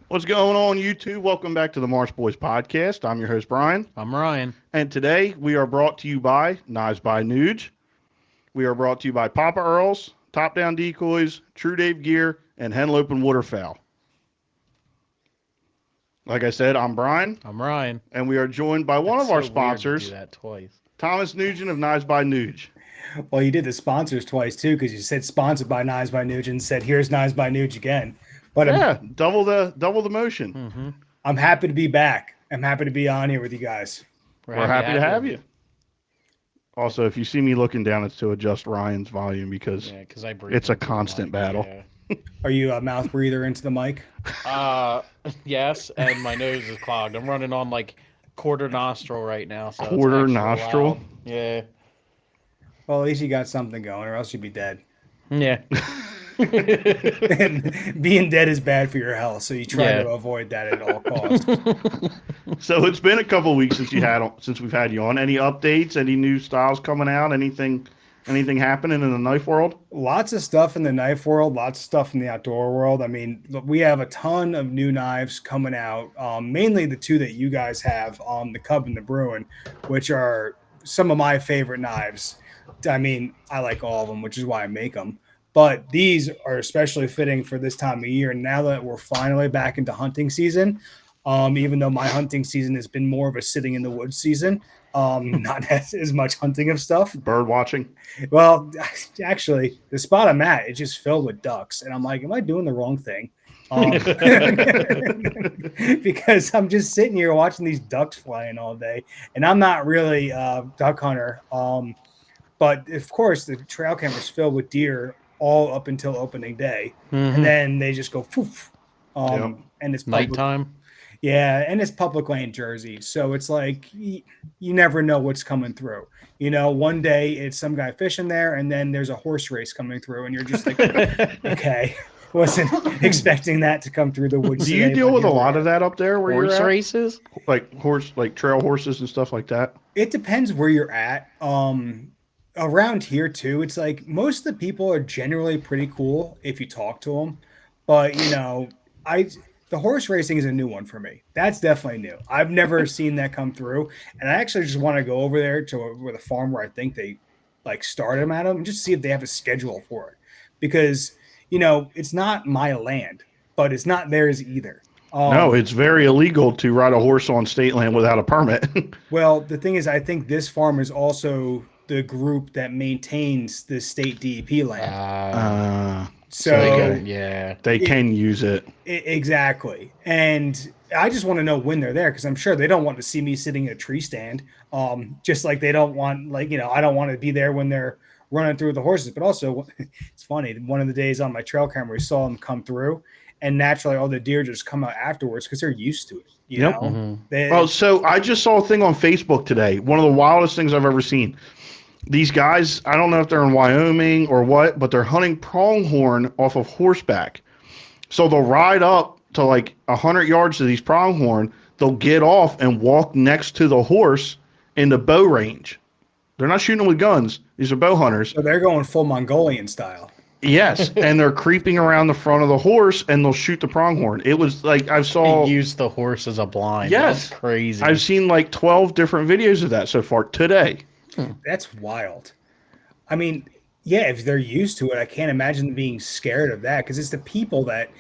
What's going on, YouTube? Welcome back to the Marsh Boys podcast. I'm your host, Brian. I'm Ryan. And today we are brought to you by Knives by Nuge. We are brought to you by Papa Earls, Top Down Decoys, True Dave Gear, and Henlope and Waterfowl. Like I said, I'm Brian. I'm Ryan. And we are joined by one That's of our so weird to sponsors, do that twice. Thomas Nugent of Knives by Nuge. Well, you did the sponsors twice too, because you said sponsored by Knives by Nugent and said here's Knives by Nuge again. But yeah, double the motion. Mm-hmm. I'm happy to be back. I'm happy to be on here with you guys. We're happy to have you. Also, if you see me looking down, it's to adjust Ryan's volume because it's a constant battle. Yeah. Are you a mouth breather into the mic? Yes, and my nose is clogged. I'm running on like quarter nostril right now. So Quarter it's nostril? loud. Yeah. Well, at least you got something going, or else you'd be dead. Yeah. And being dead is bad for your health, so you try to avoid that at all costs. So it's been a couple of weeks since we've had you on. Any updates? Any new styles coming out? Anything happening in the knife world? Lots of stuff in the knife world, lots of stuff in the outdoor world. I mean, we have a ton of new knives coming out, mainly the two that you guys have, the Cub and the Bruin, which are some of my favorite knives. I mean, I like all of them, which is why I make them. But these are especially fitting for this time of year. Now that we're finally back into hunting season, even though my hunting season has been more of a sitting in the woods season, not as much hunting of stuff. Bird watching. Well, actually, the spot I'm at, it's just filled with ducks. And I'm like, am I doing the wrong thing? Because I'm just sitting here watching these ducks flying all day. And I'm not really a duck hunter. But, of course, the trail camera's filled with deer all up until opening day. Mm-hmm. And then they just go poof. And it's nighttime. Yeah, and it's public land Jersey. So it's like you never know what's coming through. You know, one day it's some guy fishing there, and then there's a horse race coming through, and you're just like, okay, wasn't expecting that to come through the woods. Do you deal with a lot of that up there where horse you're at? Races? Like trail horses and stuff like that? It depends where you're at. Around here too, it's like most of the people are generally pretty cool if you talk to them, but you know, the horse racing is a new one for me. That's definitely new. I've never seen that come through, and I actually just want to go over there to where the farm where I think they like start them at them and just see if they have a schedule for it, because you know it's not my land, but it's not theirs either. No, it's very illegal to ride a horse on state land without a permit. Well, the thing is, I think this farm is also the group that maintains the state DEP land. So they can use it. Exactly. And I just want to know when they're there, because I'm sure they don't want to see me sitting in a tree stand. Just like they don't want, like, you know, I don't want to be there when they're running through the horses. But also, it's funny, one of the days on my trail camera, we saw them come through, and naturally all the deer just come out afterwards because they're used to it. You know? Well, so I just saw a thing on Facebook today. One of the wildest things I've ever seen. These guys, I don't know if they're in Wyoming or what, but they're hunting pronghorn off of horseback. So they'll ride up to like 100 yards to these pronghorn. They'll get off and walk next to the horse in the bow range. They're not shooting with guns. These are bow hunters. So they're going full Mongolian style. Yes, and they're creeping around the front of the horse, and they'll shoot the pronghorn. It was like I saw. They use the horse as a blind. Yes, that's crazy. I've seen like 12 different videos of that so far today. That's wild. I mean, yeah, if they're used to it, I can't imagine them being scared of that, because it's the people that.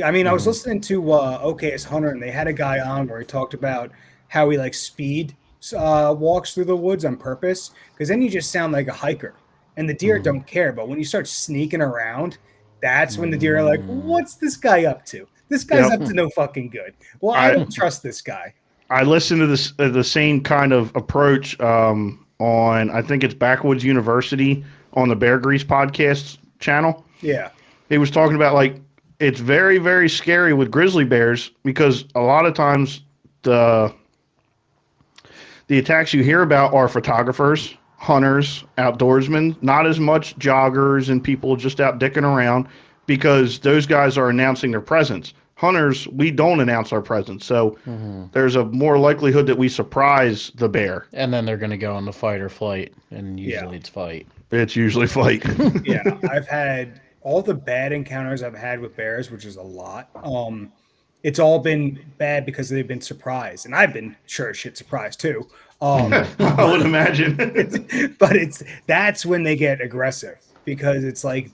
I mean, I was listening to OKS Hunter, and they had a guy on where he talked about how he like speed walks through the woods on purpose, because then you just sound like a hiker. And the deer don't care. But when you start sneaking around, that's when the deer are like, what's this guy up to? This guy's up to no fucking good. Well, I don't trust this guy. I listened to this the same kind of approach on, I think it's Backwoods University on the Bear Grease podcast channel. Yeah. He was talking about like it's very, very scary with grizzly bears because a lot of times the attacks you hear about are photographers, hunters, outdoorsmen, not as much joggers and people just out dicking around, because those guys are announcing their presence. Hunters, we don't announce our presence, so there's a more likelihood that we surprise the bear. And then they're going to go into fight or flight, and usually it's fight. It's usually fight. Yeah, I've had all the bad encounters I've had with bears, which is a lot. it's all been bad because they've been surprised, and I've been sure as shit surprised too. I would imagine. But that's when they get aggressive because it's like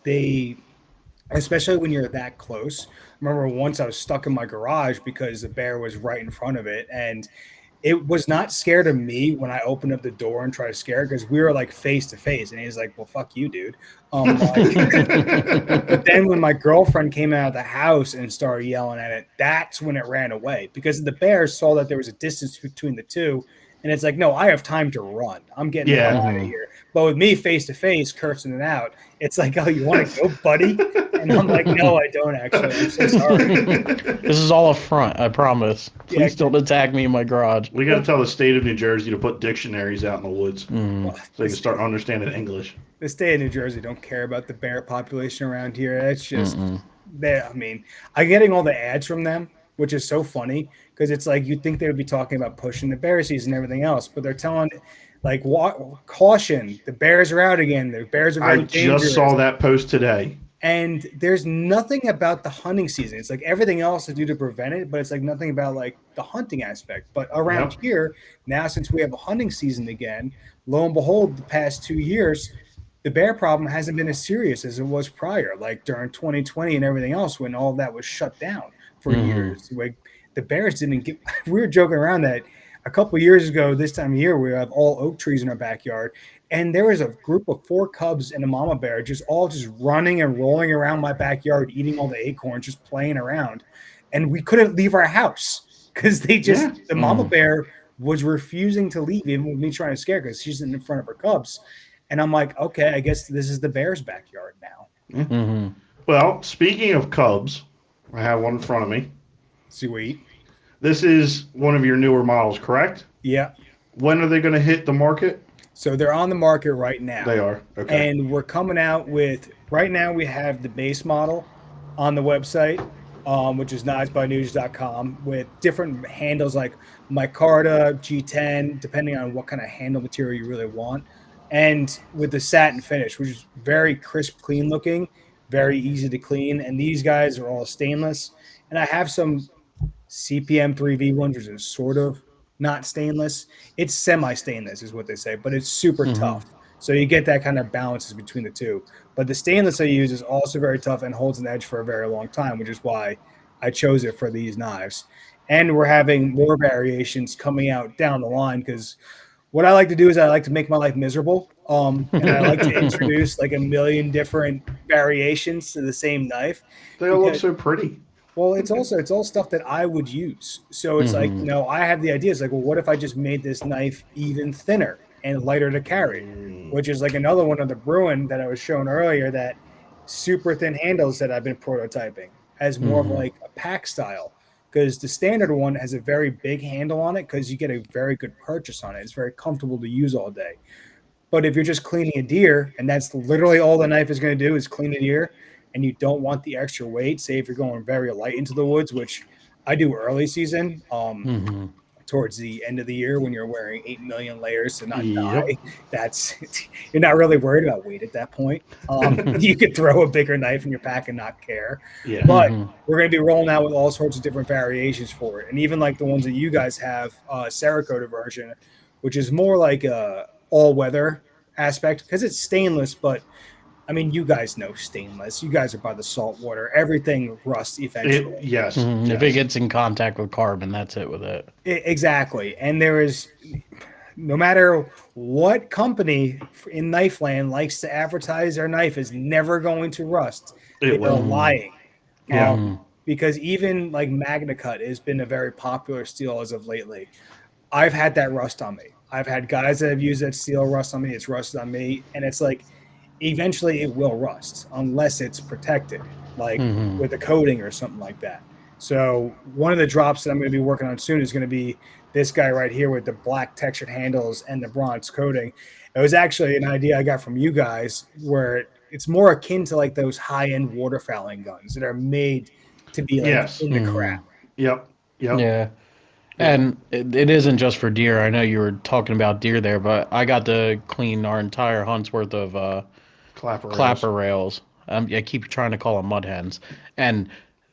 especially when you're that close. I remember once I was stuck in my garage because the bear was right in front of it, and it was not scared of me when I opened up the door and tried to scare it because we were like face to face, and he's like, "Well, fuck you, dude." But then when my girlfriend came out of the house and started yelling at it, that's when it ran away because the bear saw that there was a distance between the two, and it's like, "No, I have time to run. I'm getting the hell out of here." But with me face to face cursing it out, it's like, "Oh, you want to go, buddy?" And I'm like, "No, I don't actually. I'm so sorry." This is all a front, I promise. Please don't attack me in my garage. We got to tell the state of New Jersey to put dictionaries out in the woods Well, so they can start understanding English. the state of New Jersey don't care about the bear population around here. It's just I mean, I'm getting all the ads from them, which is so funny because it's like you'd think they would be talking about pushing the bear season and everything else, but they're telling like caution, the bears are out again. The bears are very dangerous. Just saw that post today. And there's nothing about the hunting season. It's like everything else is due to prevent it, but it's like nothing about like the hunting aspect. But around here now, since we have a hunting season again, lo and behold, the past 2 years, the bear problem hasn't been as serious as it was prior, like during 2020 and everything else when all of that was shut down for years. Like the bears didn't get. We were joking around that a couple of years ago, this time of year, we have all oak trees in our backyard, and there was a group of 4 cubs and a mama bear just running and rolling around my backyard, eating all the acorns, just playing around, and we couldn't leave our house because the mama bear was refusing to leave, even with me trying to scare her because she's in front of her cubs. And I'm like, okay, I guess this is the bear's backyard now. Well, speaking of cubs, I have one in front of me. Sweet. This is one of your newer models, correct? Yeah. When are they going to hit the market? So they're on the market right now. They are. Okay. And we're coming out with, right now we have the base model on the website, which is knivesbynuge.com, with different handles like micarta, G10, depending on what kind of handle material you really want. And with the satin finish, which is very crisp, clean looking, very easy to clean. And these guys are all stainless. And I have some CPM 3V ones, which is sort of not stainless. It's semi-stainless is what they say, but it's super tough. So you get that kind of balances between the two. But the stainless I use is also very tough and holds an edge for a very long time, which is why I chose it for these knives. And we're having more variations coming out down the line because what I like to do is I like to make my life miserable. And I like to introduce like a million different variations to the same knife. They all look so pretty. Well, it's all stuff that I would use. So it's like, I have the idea. It's like, well, what if I just made this knife even thinner and lighter to carry, which is like another one of the Bruin that I was showing earlier, that super thin handles that I've been prototyping as more of like a pack style. Because the standard one has a very big handle on it because you get a very good purchase on it. It's very comfortable to use all day. But if you're just cleaning a deer, and that's literally all the knife is going to do is clean a deer, and you don't want the extra weight, say if you're going very light into the woods, which I do early season, towards the end of the year when you're wearing 8 million layers to not die, you're not really worried about weight at that point. You could throw a bigger knife in your pack and not care. But we're going to be rolling out with all sorts of different variations for it. And even like the ones that you guys have, Cerakote version, which is more like a all-weather aspect because it's stainless, but I mean, you guys know stainless. You guys are by the salt water. Everything rusts eventually. Yes. If it gets in contact with carbon, that's it with it. Exactly. And there is, no matter what company in knife land likes to advertise their knife is never going to rust. They're lying. Because even like Magna Cut has been a very popular steel as of lately. I've had that rust on me. I've had guys that have used that steel rust on me. It's rusted on me. And it's like, eventually it will rust unless it's protected, like with a coating or something like that. So one of the drops that I'm going to be working on soon is going to be this guy right here with the black textured handles and the bronze coating. It was actually an idea I got from you guys where it's more akin to like those high-end waterfowling guns that are made to be like in the crap. Yeah. And it isn't just for deer. I know you were talking about deer there, but I got to clean our entire hunt's worth of clapper rails. I keep trying to call them mud hens. And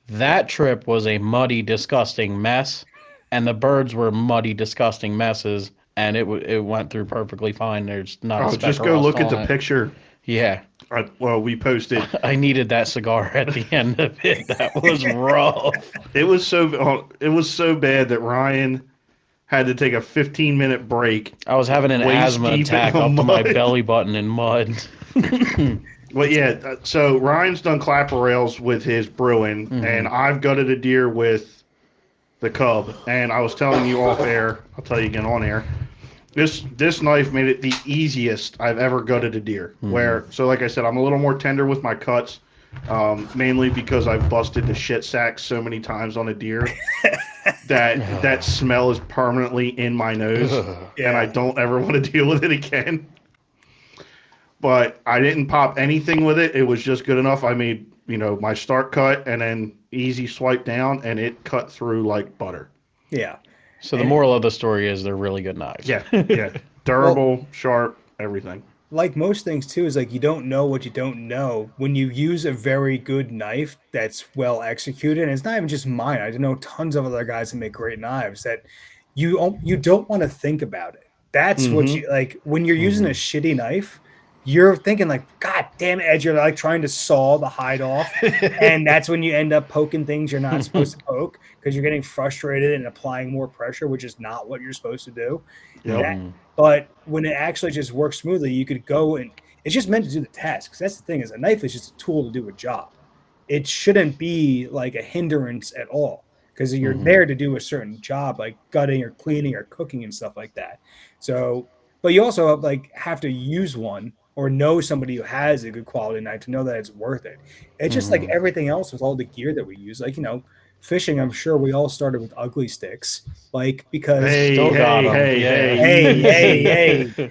That trip was a muddy, disgusting mess, and the birds were muddy, disgusting messes, and it went through perfectly fine. There's not a Oh, speck just of go rust look at on the it. picture. Yeah. Well, we posted. I needed that cigar at the end of it. That was rough. It was so bad that Ryan had to take a 15-minute break, I was having an waist asthma deep in attack the up to my mud. belly button in mud. Well, yeah. So Ryan's done clapper rails with his Bruin, and I've gutted a deer with the Cub. And I was telling you off air. I'll tell you again on air. This knife made it the easiest I've ever gutted a deer. So like I said, I'm a little more tender with my cuts, mainly because I've busted the shit sack so many times on a deer that smell is permanently in my nose, and I don't ever want to deal with it again. But I didn't pop anything with it. It was just good enough. I made my start cut and then easy swipe down, and it cut through like butter. Yeah. So the moral of the story is they're really good knives. Yeah, yeah. Durable, sharp, everything. Like most things too, is like you don't know what you don't know when you use a very good knife that's well executed. And it's not even just mine. I know tons of other guys that make great knives that you don't want to think about it. That's what you like when you're using a shitty knife. You're thinking like, God damn it, Ed, you're like trying to saw the hide off. And that's when you end up poking things you're not supposed to poke because you're getting frustrated and applying more pressure, which is not what you're supposed to do. But when it actually just works smoothly, you could go and it's just meant to do the task. Because that's the thing is a knife is just a tool to do a job. It shouldn't be like a hindrance at all because you're there to do a certain job like gutting or cleaning or cooking and stuff like that. So, but you also like have to use one or know somebody who has a good quality knife to know that it's worth it. It's just like everything else with all the gear that we use. Like, fishing, I'm sure we all started with ugly sticks. Like, because hey.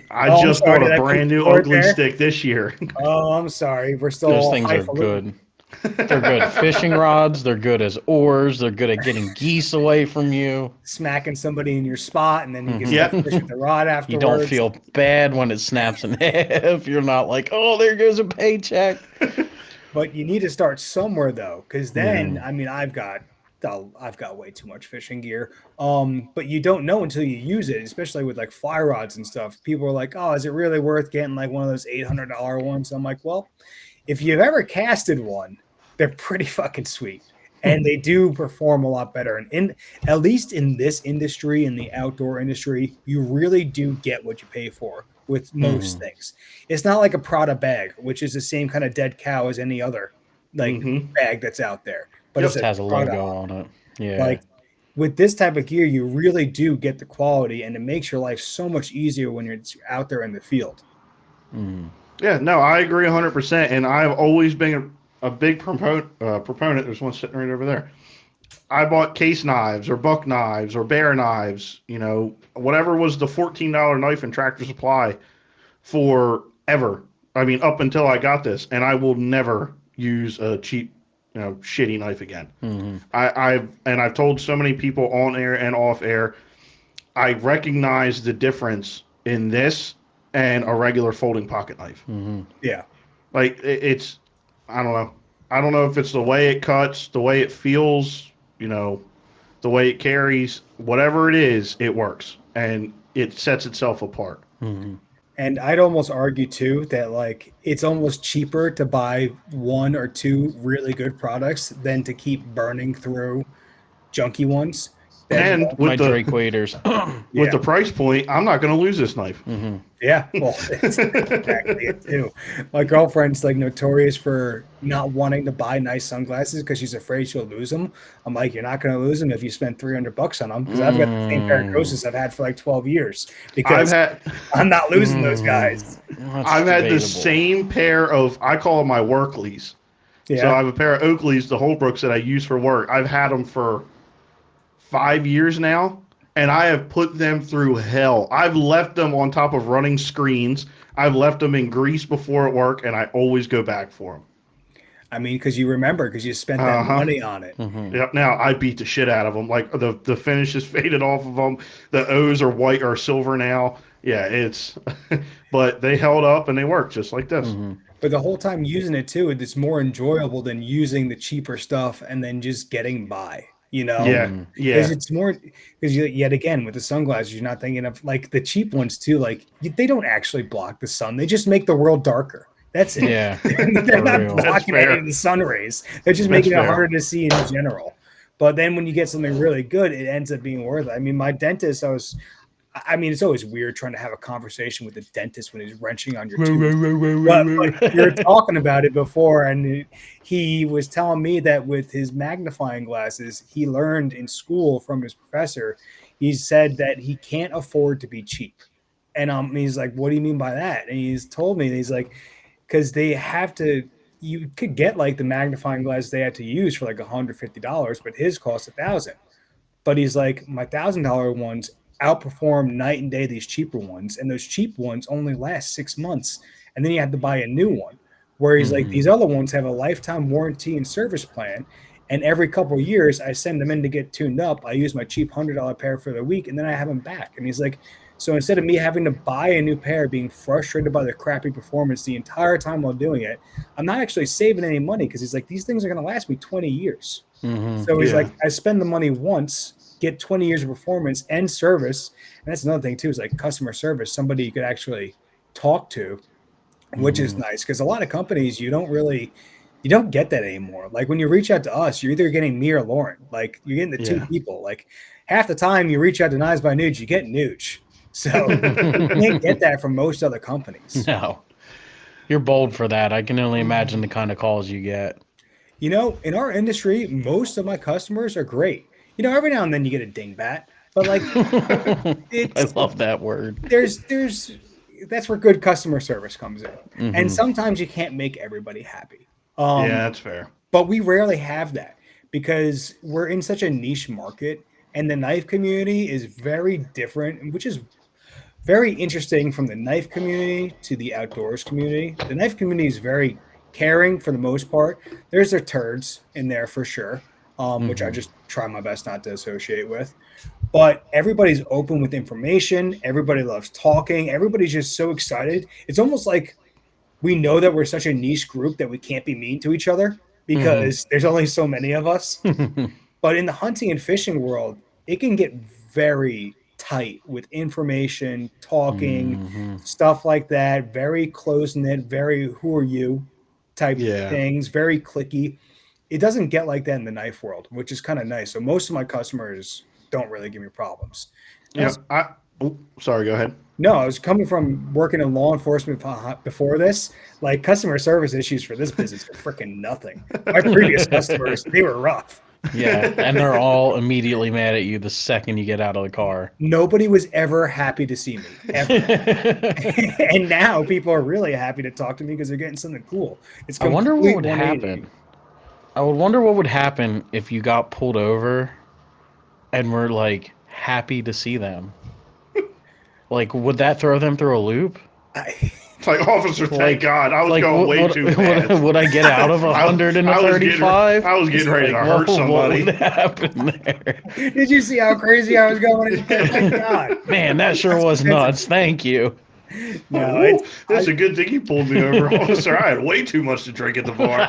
I just bought a brand new ugly stick this year. Oh, I'm sorry. We're still Those things are good. They're good fishing rods. They're good as oars. They're good at getting geese away from you. Smacking somebody in your spot, and then you can fish with the rod afterwards. You don't feel bad when it snaps in half. You're not like, oh, there goes a paycheck. But you need to start somewhere though, because then I mean, I've got way too much fishing gear. But you don't know until you use it, especially with like fly rods and stuff. People are like, oh, is it really worth getting like one of those $800 ones? I'm like, well, if you've ever casted one, they're pretty fucking sweet. And they do perform a lot better. And at least in this industry, in the outdoor industry, you really do get what you pay for with most things. It's not like a Prada bag, which is the same kind of dead cow as any other bag that's out there. But it has a logo on it. Yeah. Like with this type of gear, you really do get the quality, and it makes your life so much easier when you're out there in the field. Yeah, no, I agree 100%. And I've always been a big proponent. There's one sitting right over there. I bought case knives or buck knives or bear knives, whatever was the $14 knife in Tractor Supply forever. I mean, up until I got this, and I will never use a cheap, shitty knife again. I've told so many people on air and off air, I recognize the difference in this and a regular folding pocket knife. Yeah. Like it's, I don't know. I don't know if it's the way it cuts, the way it feels, the way it carries, whatever it is, it works and it sets itself apart. And I'd almost argue too that like it's almost cheaper to buy one or two really good products than to keep burning through junky ones. And with my Drake waders, with the price point, I'm not going to lose this knife. Yeah, well, that's exactly it too. My girlfriend's like notorious for not wanting to buy nice sunglasses because she's afraid she'll lose them. I'm like, you're not going to lose them if you spend $300 on them because I've got the same pair of glasses I've had for like 12 years because I'm not losing those guys. I've had the same pair of, I call them my Workleys. Yeah. So I have a pair of Oakleys, the Holbrooks that I use for work. I've had them for 5 years now, and I have put them through hell. I've left them on top of running screens. I've left them in grease before at work, and I always go back for them. I mean, because you remember, because you spent that money on it. Yep. Now I beat the shit out of them. Like the finish is faded off of them. The O's are white or silver now. Yeah, it's, but they held up and they work just like this. But the whole time using it too, it's more enjoyable than using the cheaper stuff and then just getting by, Yeah, because yeah, it's more, because yet again with the sunglasses, you're not thinking of like the cheap ones too. Like they don't actually block the sun; they just make the world darker. That's it. Yeah, They're for not real. That's blocking any fair. of the sun rays. They're just That's making it fair. harder to see in general. But then when you get something really good, it ends up being worth it. I mean, my dentist, I mean, it's always weird trying to have a conversation with a dentist when he's wrenching on your tooth. But we were talking about it before, and he was telling me that with his magnifying glasses, he learned in school from his professor. He said that he can't afford to be cheap. And he's like, "What do you mean by that?" And he's told me, he's like, because they have to. You could get like the magnifying glass they had to use for like $150, but his cost 1,000. But he's like, my $1,000 ones outperform night and day these cheaper ones, and those cheap ones only last 6 months, and then you have to buy a new one. Where he's like, these other ones have a lifetime warranty and service plan, and every couple of years I send them in to get tuned up. I use my cheap $100 pair for the week, and then I have them back. And he's like, so instead of me having to buy a new pair, being frustrated by the crappy performance the entire time while doing it, I'm not actually saving any money because he's like, these things are going to last me 20 years. So he's like, I spend the money once, get 20 years of performance and service. And that's another thing too, is like customer service, somebody you could actually talk to, which is nice. Because a lot of companies, you don't get that anymore. Like when you reach out to us, you're either getting me or Lauren. Like you're getting the two people. Like half the time you reach out to Knives by Nuge, you get Nuge. So you can't get that from most other companies. No. You're bold for that. I can only imagine the kind of calls you get. In our industry, most of my customers are great. Every now and then you get a dingbat, but like I love that word. there's that's where good customer service comes in. And sometimes you can't make everybody happy. Yeah, that's fair. But we rarely have that because we're in such a niche market, and the knife community is very different, which is very interesting from the knife community to the outdoors community. The knife community is very caring for the most part. There's their turds in there for sure, which I just try my best not to associate with. But everybody's open with information. Everybody loves talking. Everybody's just so excited. It's almost like we know that we're such a niche group that we can't be mean to each other because there's only so many of us. But in the hunting and fishing world, it can get very tight with information, talking, stuff like that, very close knit, very who are you type things, very clicky. It doesn't get like that in the knife world, which is kind of nice. So most of my customers don't really give me problems. Sorry, go ahead. No, I was coming from working in law enforcement before this. Like customer service issues for this business are freaking nothing. My previous customers, they were rough. Yeah, and they're all immediately mad at you the second you get out of the car. Nobody was ever happy to see me, ever. And now people are really happy to talk to me because they're getting something cool. I wonder what would happen. I would wonder what would happen if you got pulled over and were like happy to see them. Like, would that throw them through a loop? It's like, officer, thank God. I was going way too fast. Would I get out of 135? I was getting ready to hurt somebody. What would happen there? Did you see how crazy I was going? Thank God. Man, that sure was nuts. Thank you. No, that's a good thing you pulled me over, officer. I had way too much to drink at the bar.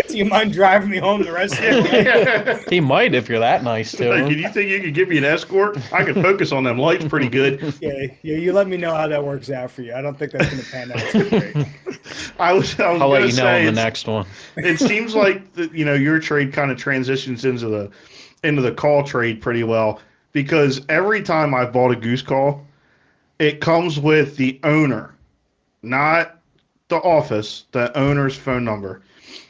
Do you mind driving me home the rest of the day? He might if you're that nice to him. Can you think you could give me an escort? I can focus on them lights pretty good. Yeah, you let me know how that works out for you. I don't think that's going to pan out too great. I'll let you know on the next one. It seems like your trade kind of transitions into the call trade pretty well, because every time I've bought a goose call, it comes with the owner, not the office, the owner's phone number.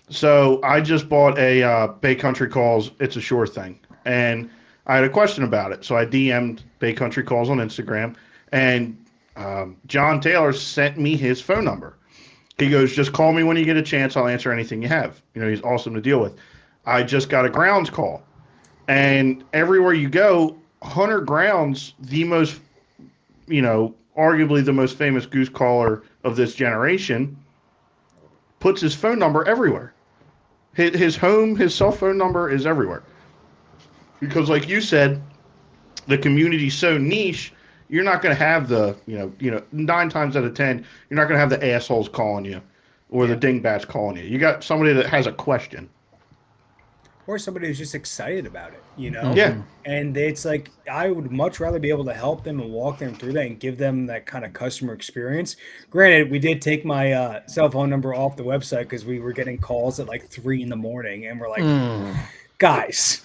So I just bought a Bay Country Calls. It's a Sure thing, and I had a question about it. So I DM'd Bay Country Calls on Instagram, and John Taylor sent me his phone number. He goes, just call me when you get a chance. I'll answer anything you have. He's awesome to deal with. I just got a grounds call, and everywhere you go, Hunter Grounds, the most, arguably the most famous goose caller of this generation, puts his phone number everywhere. His cell phone number is everywhere. Because like you said, the community's so niche, you're not going to have the, 9 times out of 10, you're not going to have the assholes calling you or the dingbats calling you. You got somebody that has a question. Or somebody who's just excited about it, Yeah. And it's like I would much rather be able to help them and walk them through that and give them that kind of customer experience. Granted, we did take my cell phone number off the website because we were getting calls at like 3 in the morning, and we're like, guys,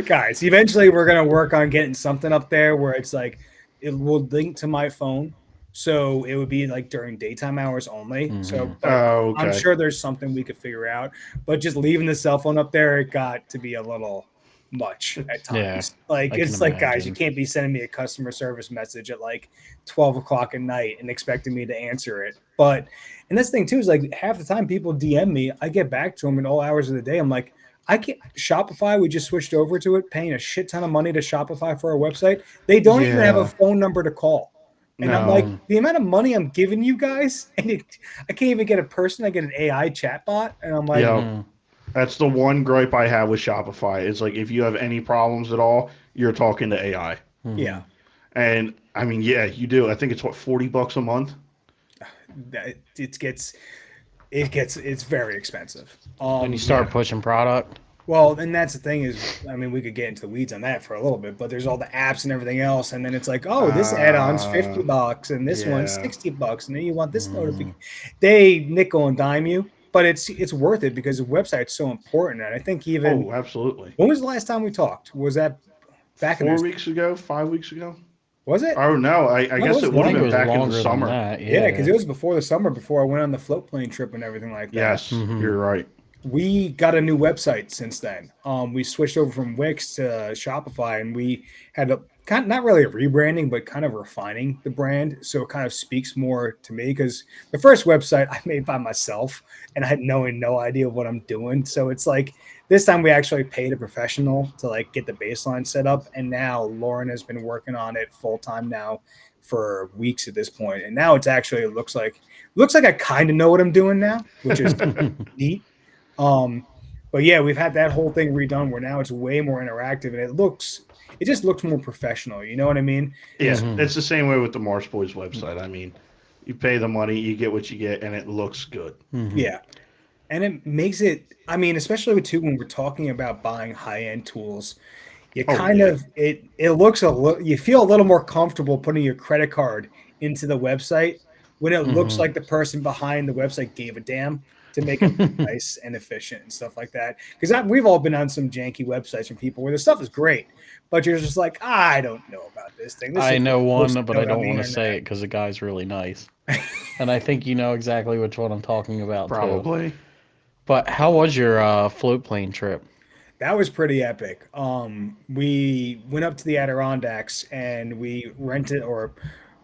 guys. Eventually, we're gonna work on getting something up there where it's like it will link to my phone. So it would be like during daytime hours only. So, but Oh, I'm okay. sure there's something we could figure out. But just leaving the cell phone up there, it got to be a little much at times. Yeah, Like I can it's like, guys, you imagine. can't be sending me a customer service message at like 12 o'clock at night and expecting me to answer it. But and this thing too is like half the time people DM me, I get back to them in all hours of the day. I'm like, I can't. Shopify, we just switched over to it, paying a shit ton of money to Shopify for our website. They don't even have a Yeah. phone number to call. And I'm like, No. the amount of money I'm giving you guys, and I can't even get a person. I get an AI chatbot, and I'm like, Yeah. That's the one gripe I have with Shopify. It's like if you have any problems at all, you're talking to AI. yeah, And I mean, yeah, you do. I think it's what, $40 a month? it's very expensive. When you start pushing product. Well, and that's the thing is, I mean, we could get into the weeds on that for a little bit, but there's all the apps and everything else, and then it's like, oh, this add-on's $50 and this one's Yeah. $60, and then you want this notification. They nickel and dime you, but it's worth it because the website's so important. And I think even Oh, absolutely. when was the last time we talked? Was that back in 4 weeks ago, 5 weeks ago? Was it? Oh no, I No, it guess was it I would have think it been was back in the longer than summer. that. Yeah, because Yeah. it was before the summer, before I went on the float plane trip and everything like that. Yes, you're right. We got a new website since then. We switched over from Wix to Shopify, and we had a kind not really a rebranding, but kind of refining the brand so it kind of speaks more to me. Because the first website I made by myself, and I had no idea what I'm doing. So it's like this time we actually paid a professional to like get the baseline set up, and now Lauren has been working on it full time now for weeks at this point, and now it's actually it looks like I kind of know what I'm doing now, which is neat. But yeah, we've had that whole thing redone where now it's way more interactive and it just looks more professional. You know what I mean? Yeah, it's the same way with the Marsh Boys website. I mean, you pay the money, you get what you get, and it looks good. Yeah. And it makes it, I mean, especially with too, when we're talking about buying high end tools, you Oh kind yeah. of, it looks a little, you feel a little more comfortable putting your credit card into the website when it looks like the person behind the website gave a damn to make it look nice and efficient and stuff like that. Because we've all been on some janky websites from people where the stuff is great, but you're just like, I don't know about this thing. This I thing know looks one, but I good on don't the want to internet. say it because the guy's really nice. And I think you know exactly which one I'm talking about, too. Probably. But how was your float plane trip? That was pretty epic. We went up to the Adirondacks and we rented, or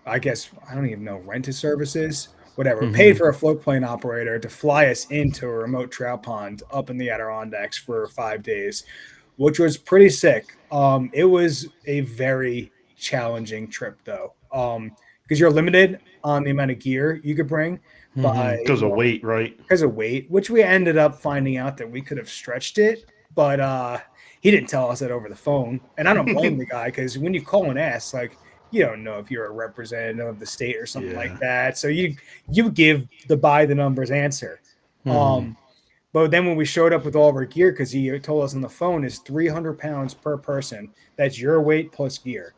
I guess I don't even know, rented services, whatever. Paid for a float plane operator to fly us into a remote trout pond up in the Adirondacks for 5 days, which was pretty sick. It was a very challenging trip though, because you're limited on the amount of gear you could bring by Because of weight, right? because of weight, which we ended up finding out that we could have stretched it, but he didn't tell us that over the phone. And I don't blame the guy because when you call and ask, like you don't know if you're a representative of the state or something like Yeah. that, so you give the by the numbers answer. But then when we showed up with all of our gear, because he told us on the phone is 300 pounds per person. That's your weight plus gear.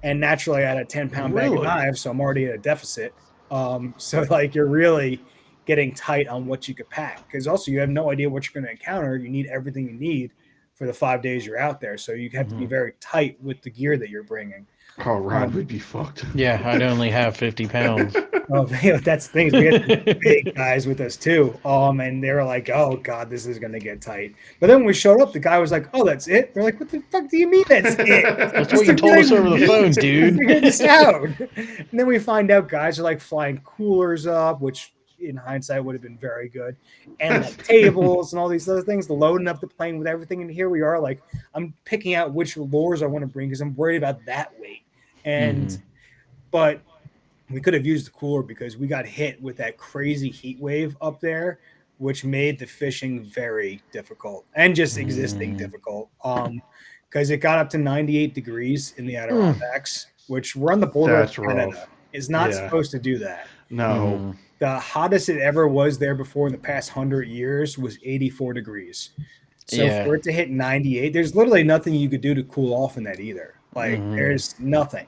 And naturally, I had a 10-pound bag of Really? knives, so I'm already at a deficit. So like you're really getting tight on what you could pack because also you have no idea what you're going to encounter. You need everything you need for the 5 days you're out there, so you have to be very tight with the gear that you're bringing. Oh, Rod would be fucked. Yeah, I'd only have 50 pounds. Oh, that's the thing. We had some big guys with us too. And they were like, "Oh God, this is gonna get tight." But then when we showed up, the guy was like, "Oh, that's it." We're like, "What the fuck do you mean that's it?" That's what you told us over the phone, dude. Figure this out. And then we find out guys are like flying coolers up, which in hindsight would have been very good, and like tables and all these other things, loading up the plane with everything. And here we are, like I'm picking out which lures I want to bring because I'm worried about that weight. And but we could have used the cooler because we got hit with that crazy heat wave up there, which made the fishing very difficult and just existing difficult. Because it got up to 98 degrees in the Adirondacks, which we're on the border That's of Canada, rough. is not Yeah. supposed to do that. No. The hottest it ever was there before in the past 100 years was 84 degrees. So Yeah. for it to hit 98, there's literally nothing you could do to cool off in that either. Like there's nothing.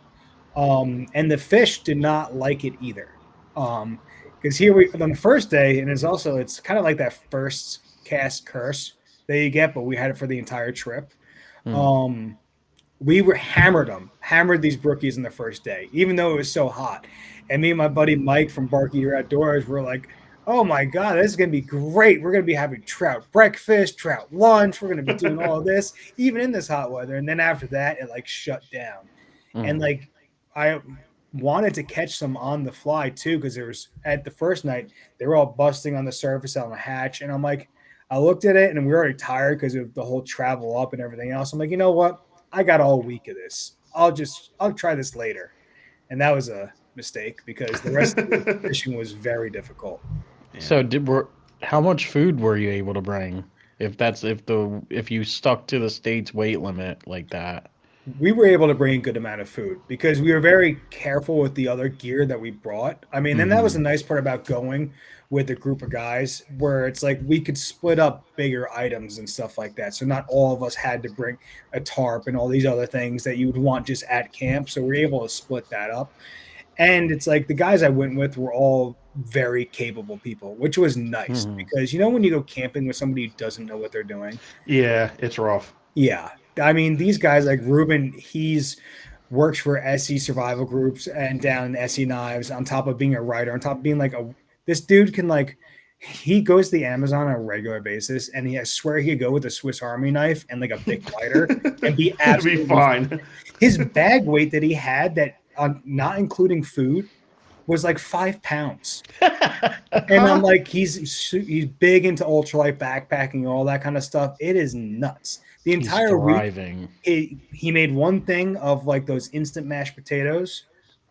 And the fish did not like it either. Because here we on the first day, and it's kind of like that first cast curse that you get, but we had it for the entire trip. We were hammered these brookies in the first day, even though it was so hot. And me and my buddy Mike from Barky Your Outdoors were like, oh my God, this is going to be great. We're going to be having trout breakfast, trout lunch. We're going to be doing all of this, even in this hot weather. And then after that, it like shut down. And like, I wanted to catch some on the fly too, because there was at the first night, they were all busting on the surface on the hatch. And I'm like, I looked at it and we were already tired because of the whole travel up and everything else. I'm like, you know what? I got all week of this. I'll try this later. And that was a mistake because the rest of the fishing was very difficult. So how much food were you able to bring? If you stuck to the state's weight limit like that. We were able to bring a good amount of food because we were very careful with the other gear that we brought. I mean, and that was the nice part about going with a group of guys where it's like we could split up bigger items and stuff like that. So not all of us had to bring a tarp and all these other things that you would want just at camp. So we're able to split that up. And it's like the guys I went with were all very capable people, which was nice because when you go camping with somebody who doesn't know what they're doing. Yeah, it's rough. Yeah. I mean, these guys like Ruben, he's works for SE survival groups and down in SE Knives on top of being a writer, on top of being like this dude can like, he goes to the Amazon on a regular basis and I swear he could go with a Swiss Army knife and like a big lighter and be absolutely fine. His bag weight that he had that not including food was like 5 pounds. And I'm like, he's big into ultralight backpacking, all that kind of stuff. It is nuts. The entire week, he made one thing of like those instant mashed potatoes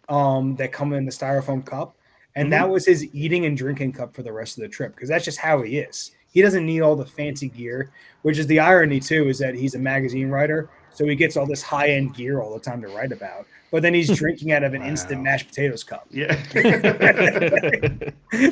that come in the styrofoam cup. And that was his eating and drinking cup for the rest of the trip because that's just how he is. He doesn't need all the fancy gear, which is the irony too, is that he's a magazine writer. So he gets all this high-end gear all the time to write about. But then he's drinking out of an instant mashed potatoes cup. Yeah.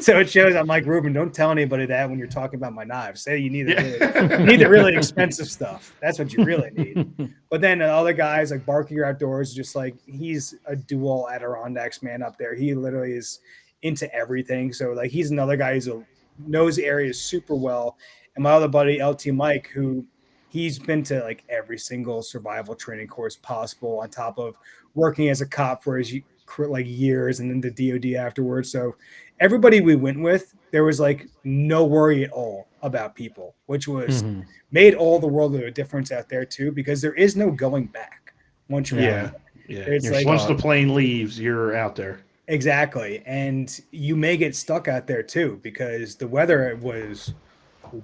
So it shows I'm like, Ruben, don't tell anybody that when you're talking about my knives. Say you need the really expensive stuff. That's what you really need. But then other guys like Barky Your Outdoors, just like he's a dual Adirondacks man up there. He literally is into everything. So like he's another guy who knows areas super well. And my other buddy, LT Mike, who he's been to like every single survival training course possible on top of working as a cop for his like years and then the DOD afterwards. So everybody we went with, there was like no worry at all about people, which was made all the world of a difference out there too, because there is no going back once you're out there. It's like, once the plane leaves, you're out there. Exactly. And you may get stuck out there too, because the weather was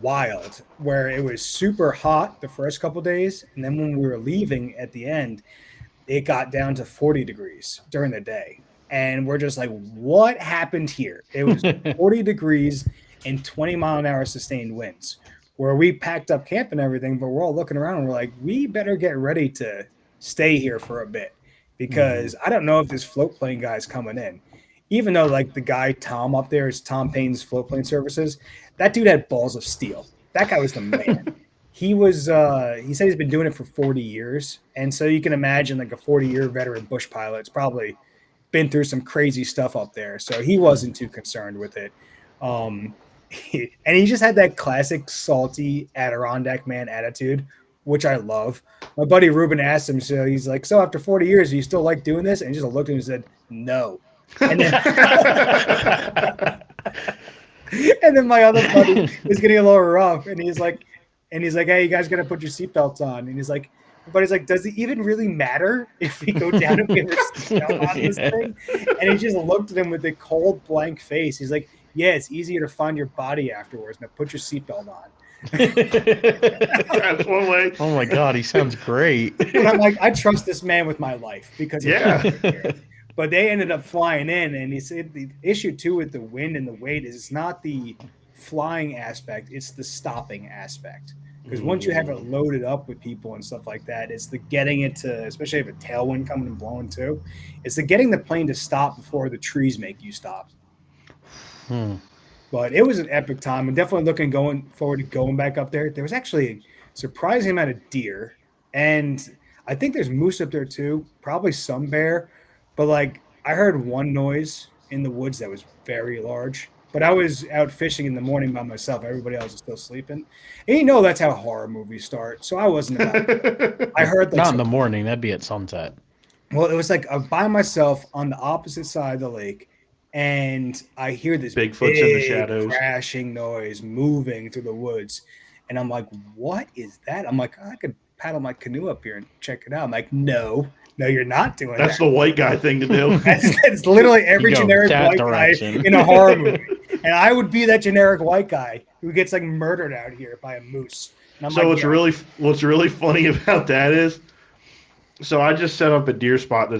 wild, where it was super hot the first couple of days. And then when we were leaving at the end, it got down to 40 degrees during the day. And we're just like, what happened here? It was 40 degrees and 20-mile-an-hour sustained winds, where we packed up camp and everything, but we're all looking around and we're like, we better get ready to stay here for a bit, because I don't know if this float plane guy's coming in. Even though like the guy Tom up there is Tom Payne's float plane services, that dude had balls of steel. That guy was the man. He said he's been doing it for 40 years. And so you can imagine like a 40-year veteran bush pilot's probably been through some crazy stuff up there. So he wasn't too concerned with it. And he just had that classic salty Adirondack man attitude, which I love. My buddy Ruben asked him, so he's like, so after 40 years, do you still like doing this? And he just looked at him and said, no. And then, and then my other buddy was getting a little rough, and he's like, hey, you guys got to put your seatbelts on. And he's like, but he's like, does it even really matter if we go down and we have our seatbelt on this thing? And he just looked at him with a cold, blank face. He's like, yeah, it's easier to find your body afterwards. Now put your seatbelt on. That's one way. Oh my God, he sounds great. But I'm like, I trust this man with my life because But they ended up flying in, and he said the issue too with the wind and the weight is it's not the flying aspect, it's the stopping aspect. Because once you have it loaded up with people and stuff like that, it's the getting it to, especially if a tailwind coming and blowing too, it's the getting the plane to stop before the trees make you stop. But it was an epic time. I'm definitely going forward to going back up there. There was actually a surprising amount of deer, and I think there's moose up there too, probably some bear. But like I heard one noise in the woods that was very large. But I was out fishing in the morning by myself. Everybody else was still sleeping. And you know that's how horror movies start. So I wasn't about it. I heard like not in the morning. That'd be at sunset. Well, it was like by myself on the opposite side of the lake, and I hear this Bigfoot's in the shadows, crashing noise moving through the woods, and I'm like, "What is that?" I'm like, "I could paddle my canoe up here and check it out." I'm like, "No, you're not doing That's that." the white guy thing to do. That's literally every generic white guy in a horror movie, and I would be that generic white guy who gets like murdered out here by a moose. And I'm so like, what's really funny about that is. So I just set up a deer spot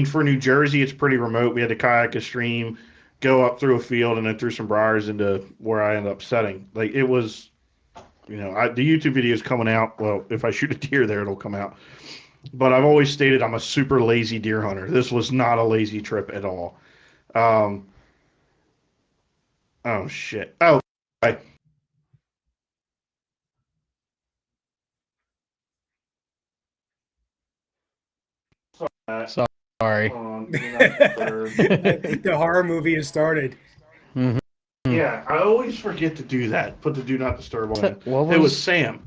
for New Jersey, it's pretty remote. We had to kayak a stream, go up through a field, and then through some briars into where I ended up setting. Like, it was, the YouTube video is coming out. Well, if I shoot a deer there, it'll come out. But I've always stated I'm a super lazy deer hunter. This was not a lazy trip at all. Oh, shit. Oh, right. Sorry. I think the horror movie has started. Mm-hmm. Yeah, I always forget to do that. Put the do not disturb on it. It was Sam.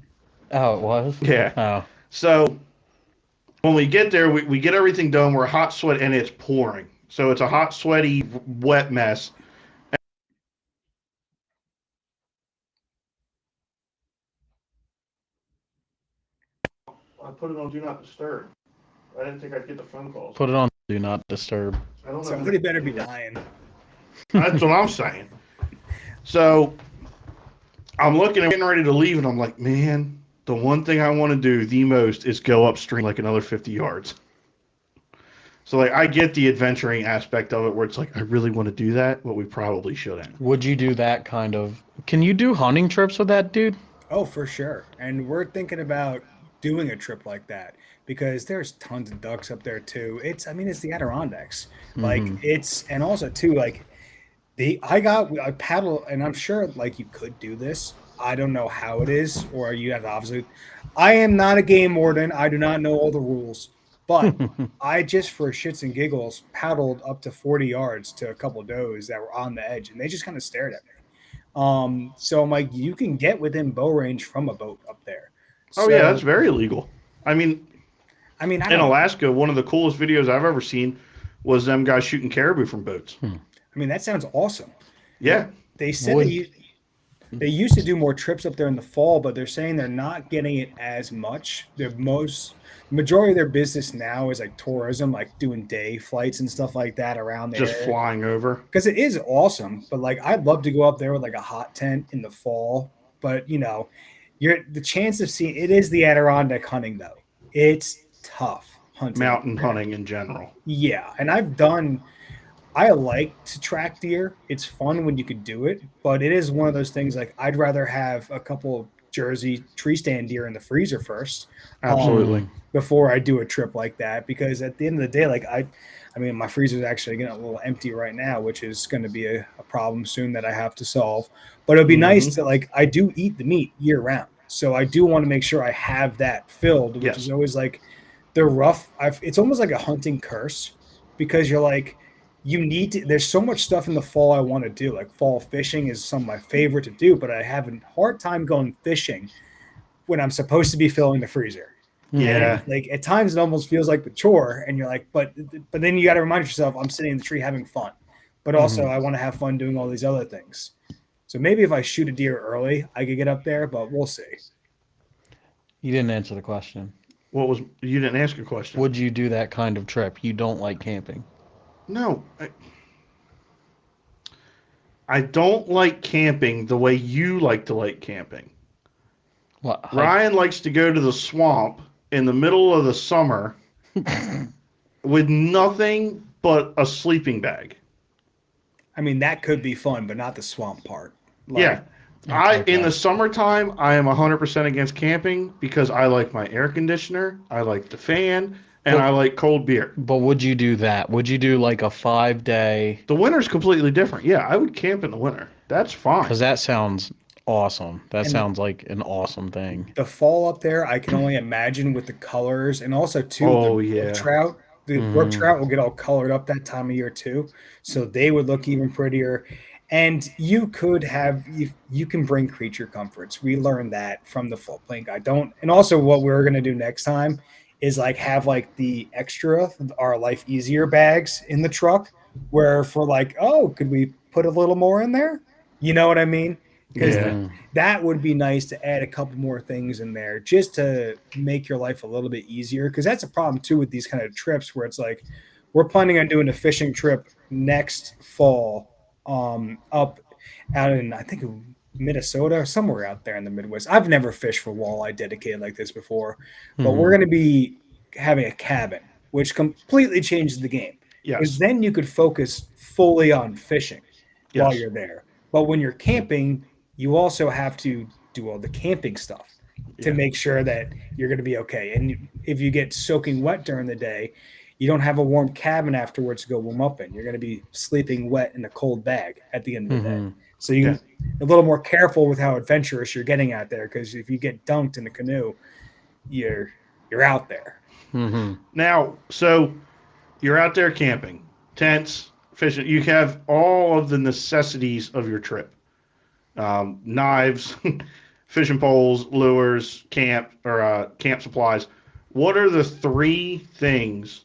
Oh, it was? Yeah. Oh. So when we get there, we get everything done. We're hot sweat and it's pouring. So it's a hot, sweaty, wet mess. I put it on do not disturb. I didn't think I'd get the phone calls. Put it on do not disturb. I don't know. Somebody better be dying. That's what I'm saying. So I'm looking and getting ready to leave, and I'm like, man, the one thing I want to do the most is go upstream like another 50 yards. So like I get the adventuring aspect of it where it's like I really want to do that, but we probably shouldn't. Would you do that kind of? Can you do hunting trips with that dude? Oh, for sure. And we're thinking about doing a trip like that because there's tons of ducks up there too. It's the Adirondacks. Like and also too, like I paddle, and I'm sure like you could do this. I don't know how it is, or you have to obviously. I am not a game warden. I do not know all the rules, but I just for shits and giggles paddled up to 40 yards to a couple of does that were on the edge, and they just kind of stared at me. So I'm like, you can get within bow range from a boat up there. Oh yeah, that's very illegal. In Alaska, one of the coolest videos I've ever seen was them guys shooting caribou from boats. That sounds awesome. Yeah. They said they used to do more trips up there in the fall, but they're saying they're not getting it as much. The majority of their business now is like tourism, like doing day flights and stuff like that around there. Just flying over. Because it is awesome. But like I'd love to go up there with like a hot tent in the fall. But the chance of seeing it is the Adirondack hunting though. It's tough hunting. Mountain hunting in general. Yeah. And I like to track deer. It's fun when you could do it, but it is one of those things like I'd rather have a couple of Jersey tree stand deer in the freezer first. Absolutely. Before I do a trip like that, because at the end of the day, like my freezer is actually getting a little empty right now, which is going to be a problem soon that I have to solve. But it'd be nice to like, I do eat the meat year round. So I do want to make sure I have that filled, which is always like it's almost like a hunting curse because you're like, there's so much stuff in the fall I want to do. Like fall fishing is some of my favorite to do, but I have a hard time going fishing when I'm supposed to be filling the freezer. Yeah. And like at times it almost feels like the chore and you're like, but then you got to remind yourself I'm sitting in the tree having fun, but also I want to have fun doing all these other things. So maybe if I shoot a deer early, I could get up there, but we'll see. You didn't answer the question. You didn't ask a question. Would you do that kind of trip? You don't like camping. No, I don't like camping the way you like to like camping. What? Ryan likes to go to the swamp in the middle of the summer with nothing but a sleeping bag. That could be fun, but not the swamp part. Yeah. In Okay. the summertime, I am 100% against camping because I like my air conditioner, I like the fan, and But I like cold beer. but would you do that? Would you do like a 5 day? The winter's completely different. Yeah, I would camp in the winter. That's fine. Because that sounds awesome. That And sounds like an awesome thing. the fall up there, I can only imagine with the colors and also too the Oh brook yeah, trout. The brook Hmm. trout will get all colored up that time of year too, so they would look even prettier. And you could have you can bring creature comforts. We learned that from the floodplain guide. Don't and also what we're gonna do next time is like have like the extra our life easier bags in the truck where for like oh could we put a little more in there? You know what I mean? Because yeah, Hmm. that would be nice to add a couple more things in there just to make your life a little bit easier. Because that's a problem too with these kind of trips where it's like we're planning on doing a fishing trip next fall, up out in I think Minnesota or somewhere out there in the Midwest. I've never fished for walleye dedicated like this before, but we're Hmm. going to be having a cabin, which completely changes the game because yes, then you could focus fully on fishing while yes, you're there. But when you're camping, you also have to do all the camping stuff to yeah, make sure that you're going to be okay. And if you get soaking wet during the day, you don't have a warm cabin afterwards to go warm up in. You're going to be sleeping wet in a cold bag at the end of the day. Hmm. So yeah. you a little more careful with how adventurous you're getting out there because if you get dunked in the canoe, you're you're out there. Hmm. Now, so you're out there camping, tents, fishing. You have all of the necessities of your trip: knives, fishing poles, lures, camp supplies. What are the three things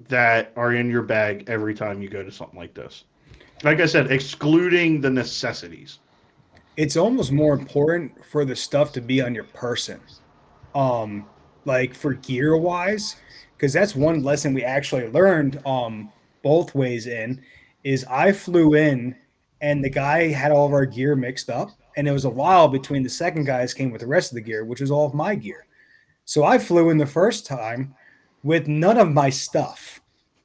that are in your bag every time you go to something like this? Like I said, excluding the necessities. It's almost more important for the stuff to be on your person. um like for gear wise, because that's one lesson we actually learned both ways in is I flew in and the guy had all of our gear mixed up and it was a while between the second guys came with the rest of the gear, which was all of my gear. So I flew in the first time with none of my stuff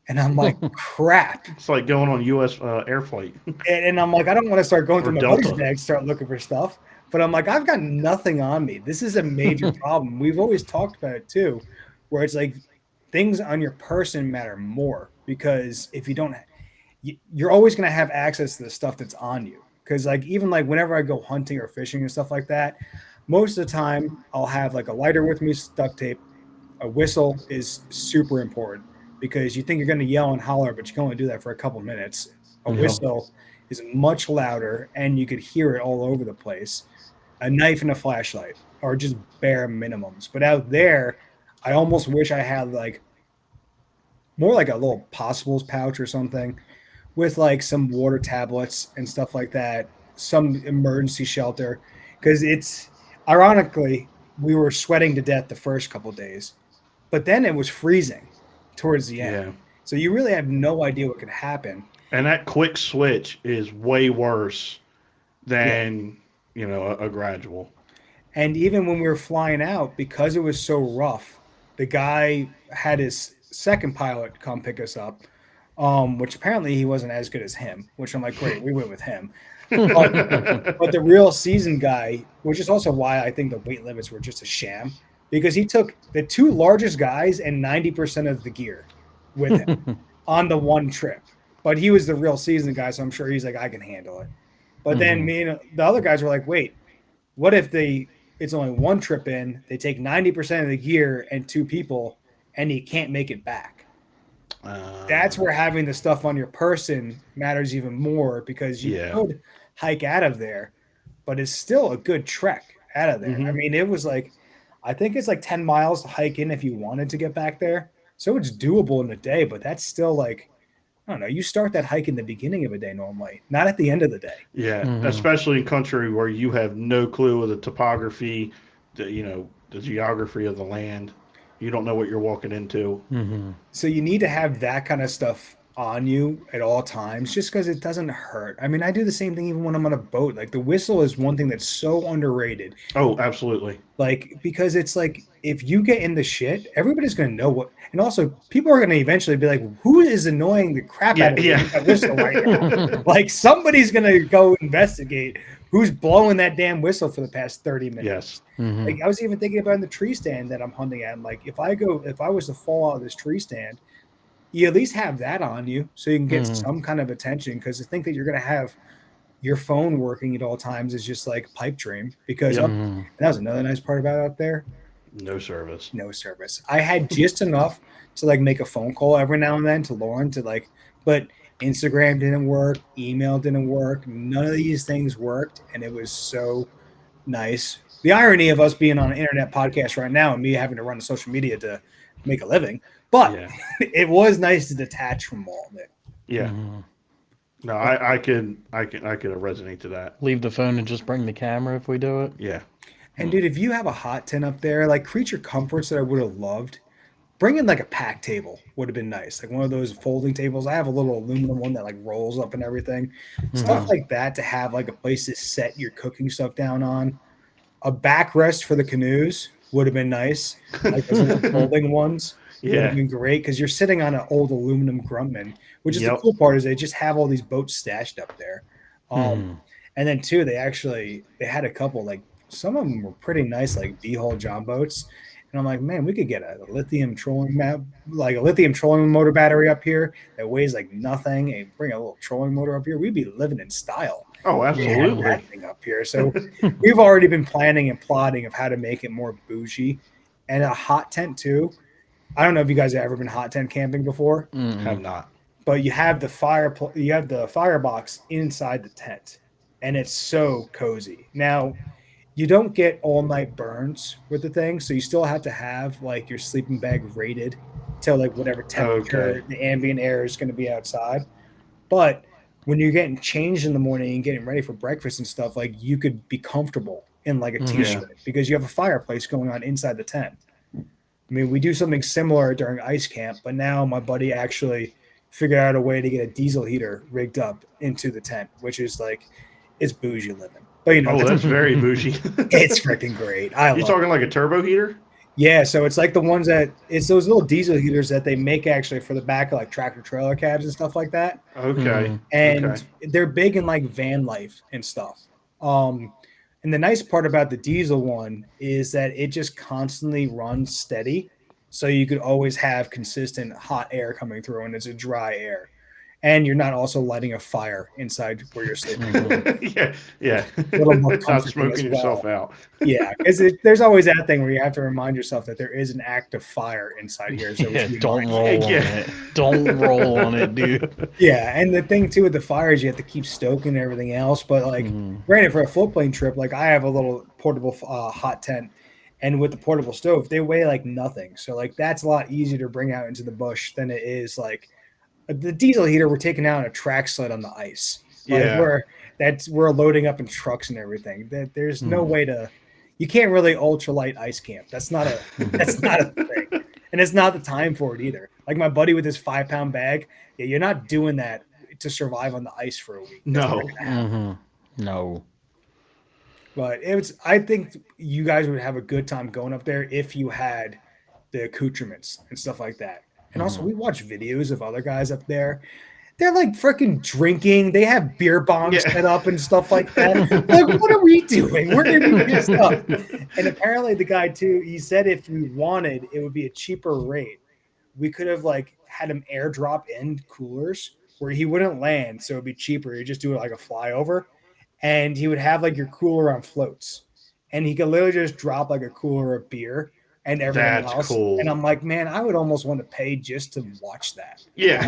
and I'm like crap. It's like going on U.S. Air flight And I'm like, I don't want to start going or through my buddy's Delta. bag, start looking for stuff. But I'm like, I've got nothing on me. This is a major problem. We've always talked about it too, where it's like things on your person matter more because if you don't, you're always going to have access to the stuff that's on you. Because like even like whenever I go hunting or fishing and stuff like that, most of the time I'll have like a lighter with me, duct tape. A whistle is super important because you think you're going to yell and holler, but you can only do that for a couple minutes. A Yeah. whistle is much louder and you could hear it all over the place. A knife and a flashlight are just bare minimums. But out there, I almost wish I had like more like a little possibles pouch or something with like some water tablets and stuff like that, some emergency shelter. Because it's ironically, we were sweating to death the first couple of days, but then it was freezing towards the end. Yeah. So you really have no idea what could happen. And that quick switch is way worse Yeah. than, a gradual. And even when we were flying out, because it was so rough, the guy had his second pilot come pick us up, which apparently he wasn't as good as him, which I'm like, great, we went with him. But but the real season guy, which is also why I think the weight limits were just a sham, because he took the two largest guys and 90% of the gear with him on the one trip. But he was the real season guy, so I'm sure he's like, I can handle it. But then Hmm. me and the other guys were like, wait, what if it's only one trip in, they take 90% of the gear and two people, and you can't make it back? That's Uh, where having the stuff on your person matters even more because you yeah. could hike out of there, but it's still a good trek out of there. I Hmm. mean, it was like, I think it's like 10 miles to hike in if you wanted to get back there. So it's doable in a day, but that's still like, I don't know, you start that hike in the beginning of a day normally, not at the end of the day. Yeah. Hmm. Especially in country where you have no clue of the topography, the geography of the land. You don't know what you're walking into. Hmm. So you need to have that kind of stuff on you at all times just because it doesn't hurt. I mean, I do the same thing even when I'm on a boat. Like the whistle is one thing that's so underrated. Oh, absolutely. Like, because it's like if you get in the shit, everybody's gonna know what, and also people are gonna eventually be like, who is annoying the crap out Yeah, of me yeah. with that whistle right now? Like somebody's gonna go investigate who's blowing that damn whistle for the past 30 minutes. Yes. Like I was even thinking about in the tree stand that I'm hunting at. I'm like, if I was to fall out of this tree stand, you at least have that on you so you can get some kind of attention. Because to think that you're gonna have your phone working at all times is just like a pipe dream. Because Yep. and that was another nice part about out there. No service. No service. I had just enough to like make a phone call every now and then to Lauren to like, but Instagram didn't work, email didn't work, none of these things worked, and it was so nice. The irony of us being on an internet podcast right now and me having to run the social media to make a living, but Yeah. it was nice to detach from all of it. Yeah. No, I could resonate to that. Leave the phone and just bring the camera if we do it. Yeah. And dude, if you have a hot tent up there, like creature comforts that I would have loved, bringing like a pack table would have been nice. Like one of those folding tables. I have a little aluminum one that like rolls up and everything. Stuff like that to have like a place to set your cooking stuff down on. A backrest for the canoes would have been nice. Like those little folding ones would Yeah. have been great because you're sitting on an old aluminum Grumman, which is the Yep. cool part is they just have all these boats stashed up there. And then too, they had a couple like some of them were pretty nice, like B-hole John boats. And I'm like, man, we could get a lithium trolling map, like a lithium trolling motor battery up here that weighs like nothing, and bring a little trolling motor up here. We'd be living in style. Oh, If we had absolutely. that thing up here. So we've already been planning and plotting of how to make it more bougie, and a hot tent too. I don't know if you guys have ever been hot tent camping before, Have not. but you have the firebox inside the tent, and it's so cozy. Now you don't get all night burns with the thing, so you still have to have like your sleeping bag rated to like whatever temperature Okay. the ambient air is going to be outside. But when you're getting changed in the morning and getting ready for breakfast and stuff, like you could be comfortable in like a t-shirt because you have a fireplace going on inside the tent. I mean, we do something similar during ice camp, but now my buddy actually figured out a way to get a diesel heater rigged up into the tent, which is like it's bougie living. But you know, Oh, that's very bougie. it's freaking great. I You love talking it. like a turbo heater? Yeah, so it's like the ones that it's those little diesel heaters that they make actually for the back of like tractor trailer cabs and stuff like that. Okay. And Okay. they're big in like van life and stuff. And the nice part about the diesel one is that it just constantly runs steady. So you could always have consistent hot air coming through and it's a dry air. And you're not also lighting a fire inside where you're sleeping. Yeah. Yeah. A little more Not comforting smoking as well. yourself out. Yeah, because there's always that thing where you have to remind yourself that there is an active fire inside here. So Yeah, we don't mind. roll on Yeah. it. Don't roll on it, dude. Yeah, and the thing too with the fire is you have to keep stoking and everything else. But like, granted, for a floatplane trip, like I have a little portable hot tent, and with the portable stove, they weigh like nothing. So like that's a lot easier to bring out into the bush than it is like the diesel heater. We're taking out on a track sled on the ice. Like Yeah. we're loading up in trucks and everything. That there's no way to. You can't really ultralight ice camp. That's not a thing, and it's not the time for it either. Like my buddy with his 5-pound bag, yeah, you're not doing that to survive on the ice for a week. That's not No. gonna happen. No. But I think you guys would have a good time going up there if you had the accoutrements and stuff like that. And also, we watch videos of other guys up there. They're like freaking drinking. They have beer bongs Yeah. set up and stuff like that. Like, what are we doing? We're gonna be pissed up. And apparently, the guy too. He said if we wanted, it would be a cheaper rate. We could have like had him airdrop in coolers where he wouldn't land, so it'd be cheaper. He'd just do it like a flyover, and he would have like your cooler on floats, and he could literally just drop like a cooler of beer and everything That's else. cool. And I'm like, man, I would almost want to pay just to watch that. Yeah.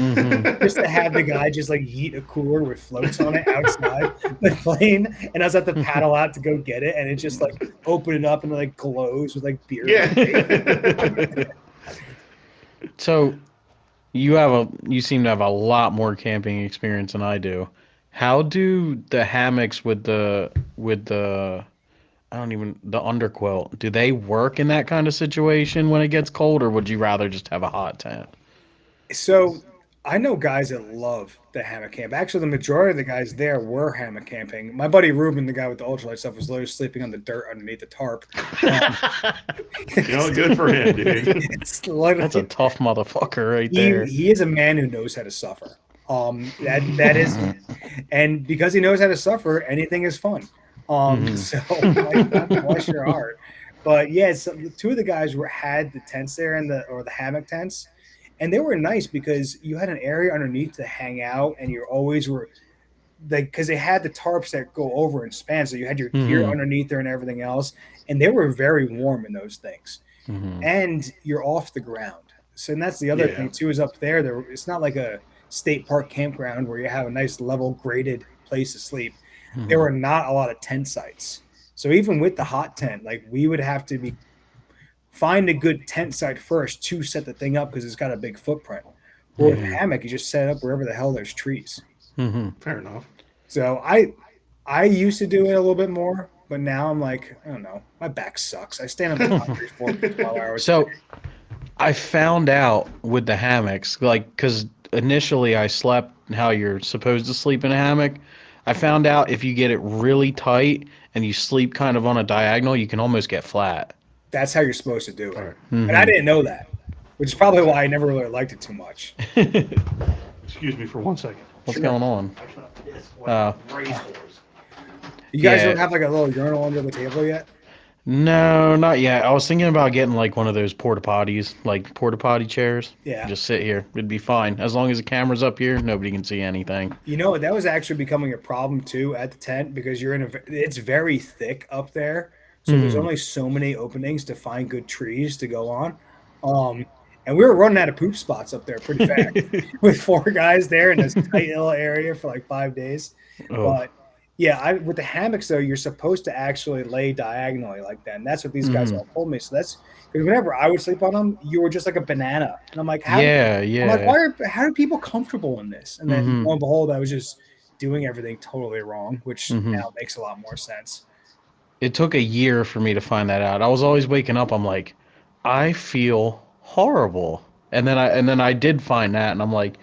Just to have the guy just like yeet a cooler with floats on it outside the plane, and I was at the paddle out to go get it, and it just like open it up and it like glows with like beer. Yeah. So you seem to have a lot more camping experience than I do. How do the hammocks with the the underquilt, do they work in that kind of situation when it gets cold, or would you rather just have a hot tent? So I know guys that love the hammock camp. Actually, the majority of the guys there were hammock camping. My buddy Ruben, the guy with the ultralight stuff, was literally sleeping on the dirt underneath the tarp. Good for him, dude. That's a tough motherfucker right he, there. he is a man who knows how to suffer. That is, and because he knows how to suffer, anything is fun. So like, bless your heart. But yeah, so two of the guys had the tents there or the hammock tents, and they were nice because you had an area underneath to hang out, and you always were like, because they had the tarps that go over and span, so you had your gear underneath there and everything else, and they were very warm in those things. And you're off the ground. So and that's the other thing too, is up there it's not like a state park campground where you have a nice level graded place to sleep. There were not a lot of tent sites. So even with the hot tent, like we would have to find a good tent site first to set the thing up because it's got a big footprint. Or with a hammock, you just set it up wherever the hell there's trees. Fair enough. So I used to do it a little bit more, but now I'm like, I don't know, my back sucks. I stand on the concrete for 12 hours. So I found out with the hammocks, like, because initially I slept how you're supposed to sleep in a hammock. I found out if you get it really tight and you sleep kind of on a diagonal, you can almost get flat. That's how you're supposed to do it. And I didn't know that, which is probably why I never really liked it too much. Excuse me for 1 second. What's going on? You guys don't have like a little urinal under the table yet? No, not yet. I was thinking about getting like one of those porta potties, like porta potty chairs. Yeah. Just sit here. It'd be fine. As long as the camera's up here, nobody can see anything. You know, that was actually becoming a problem too at the tent because it's very thick up there. So there's only so many openings to find good trees to go on. And we were running out of poop spots up there pretty fast with 4 guys there in this tight little area for like 5 days. But yeah, with the hammocks though, you're supposed to actually lay diagonally like that, and that's what these guys all told me. So that's because whenever I would sleep on them, you were just like a banana, and I'm like, how are people comfortable in this? And then lo and behold, I was just doing everything totally wrong, which now makes a lot more sense. It took a year for me to find that out. I was always waking up, I'm like, I feel horrible. And then I did find that, and I'm like,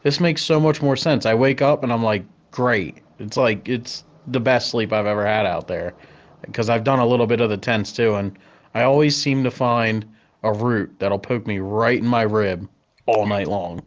this makes so much more sense. I wake up and I'm like, great. It's like it's the best sleep I've ever had out there, because I've done a little bit of the tents too, and I always seem to find a root that'll poke me right in my rib all night long.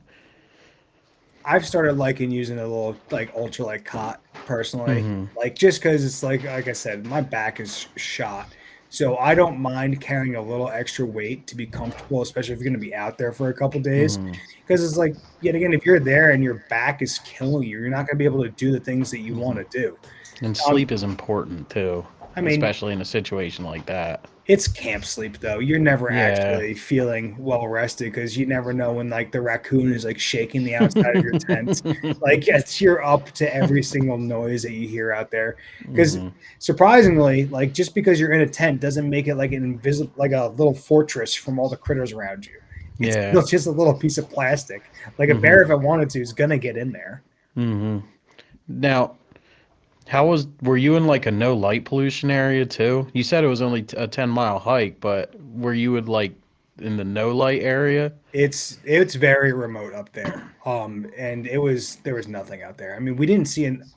I've started liking using a little like ultralight cot personally, like just because it's like I said, my back is shot. So I don't mind carrying a little extra weight to be comfortable, especially if you're going to be out there for a couple days. Because it's like, yet again, if you're there and your back is killing you, you're not going to be able to do the things that you want to do. And sleep is important too. I mean, especially in a situation like that. It's camp sleep though. You're never actually feeling well rested because you never know when like the raccoon is like shaking the outside of your tent. Like you're up to every single noise that you hear out there. Because surprisingly, like just because you're in a tent doesn't make it like like a little fortress from all the critters around you. It's just a little piece of plastic. Like a bear, if it wanted to, is gonna get in there. Now, were you in like a no light pollution area too? You said it was only a 10-mile hike, but were you in the no light area? It's very remote up there. And there was nothing out there. I mean,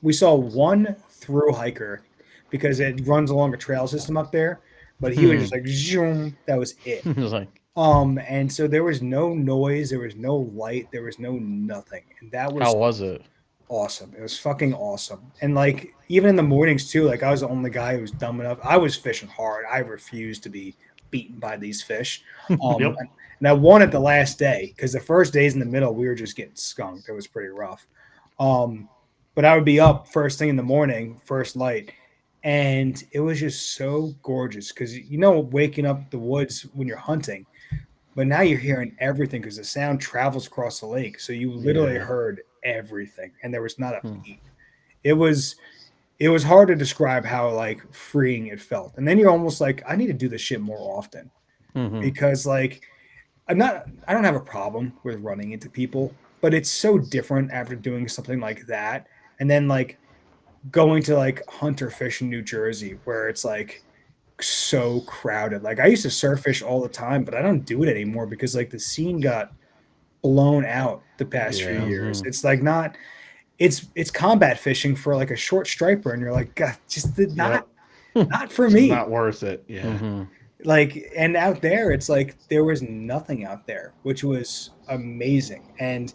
we saw one through hiker because it runs along a trail system up there, but he was just like zoom, that was it. It was like and so there was no noise, there was no light, there was no nothing. And that was how was it? Awesome. It was fucking awesome. And like even in the mornings too, like I was the only guy who was dumb enough. I was fishing hard. I refused to be beaten by these fish. And I won it the last day because the first days in the middle we were just getting skunked. It was pretty rough. But I would be up first thing in the morning, first light, and it was just so gorgeous because waking up the woods when you're hunting, but now you're hearing everything because the sound travels across the lake. So you literally heard everything, and there was not a peep. It was hard to describe how like freeing it felt. And then you're almost like, I need to do this shit more often because like I don't have a problem with running into people, but it's so different after doing something like that. And then like going to like hunter fish in New Jersey where it's like so crowded. Like I used to surf fish all the time, but I don't do it anymore because like the scene got blown out the past few Yeah. years. It's like not it's combat fishing for like a short striper, and you're like, God, just Yep. not for It's me. not worth it. Yeah. Like, and out there, it's like there was nothing out there, which was amazing. And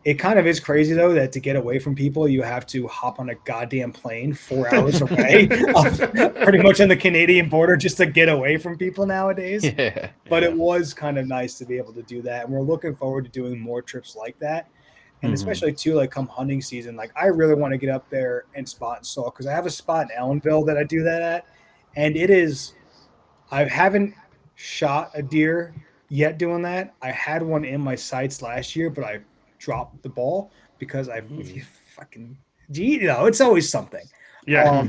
it kind of is crazy though that to get away from people, you have to hop on a goddamn plane 4 hours away, pretty much on the Canadian border, just to get away from people nowadays. Yeah. But Yeah. it was kind of nice to be able to do that, and we're looking forward to doing more trips like that. And especially too, like come hunting season, like I really want to get up there and spot and stalk because I have a spot in Ellenville that I do that at, and it is. I haven't shot a deer yet doing that. I had one in my sights last year, but I dropped the ball because I fucking, it's always something. Yeah.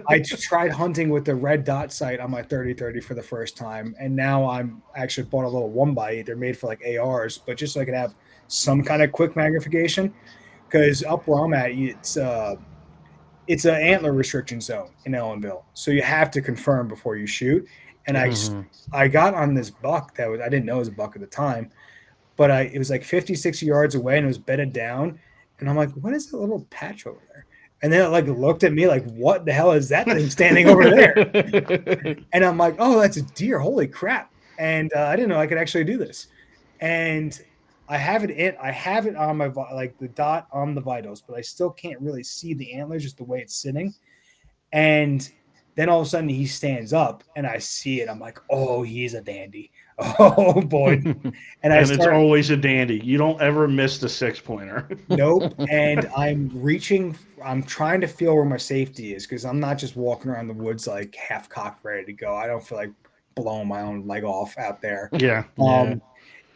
I tried hunting with the red dot sight on my 30-30 for the first time, and now I'm actually bought a little 1x8. They're made for like ARs, but just so I can have some kind of quick magnification. Because up where I'm at, it's an antler restriction zone in Ellenville, so you have to confirm before you shoot. And I got on this buck that was I didn't know it was a buck at the time, but it was like 50-60 yards away and it was bedded down, and I'm like, what is that little patch over there? And then it like looked at me like, what the hell is that thing standing over there? And I'm like, oh, that's a deer. Holy crap! And I didn't know I could actually do this. And I have it on my like the dot on the vitals, but I still can't really see the antlers just the way it's sitting. And then all of a sudden he stands up and I see it. I'm like, oh, he's a dandy. Oh boy. And it's always a dandy. You don't ever miss the 6-pointer. Nope. And I'm trying to feel where my safety is because I'm not just walking around the woods like half cocked, ready to go. I don't feel like blowing my own leg off out there. Yeah.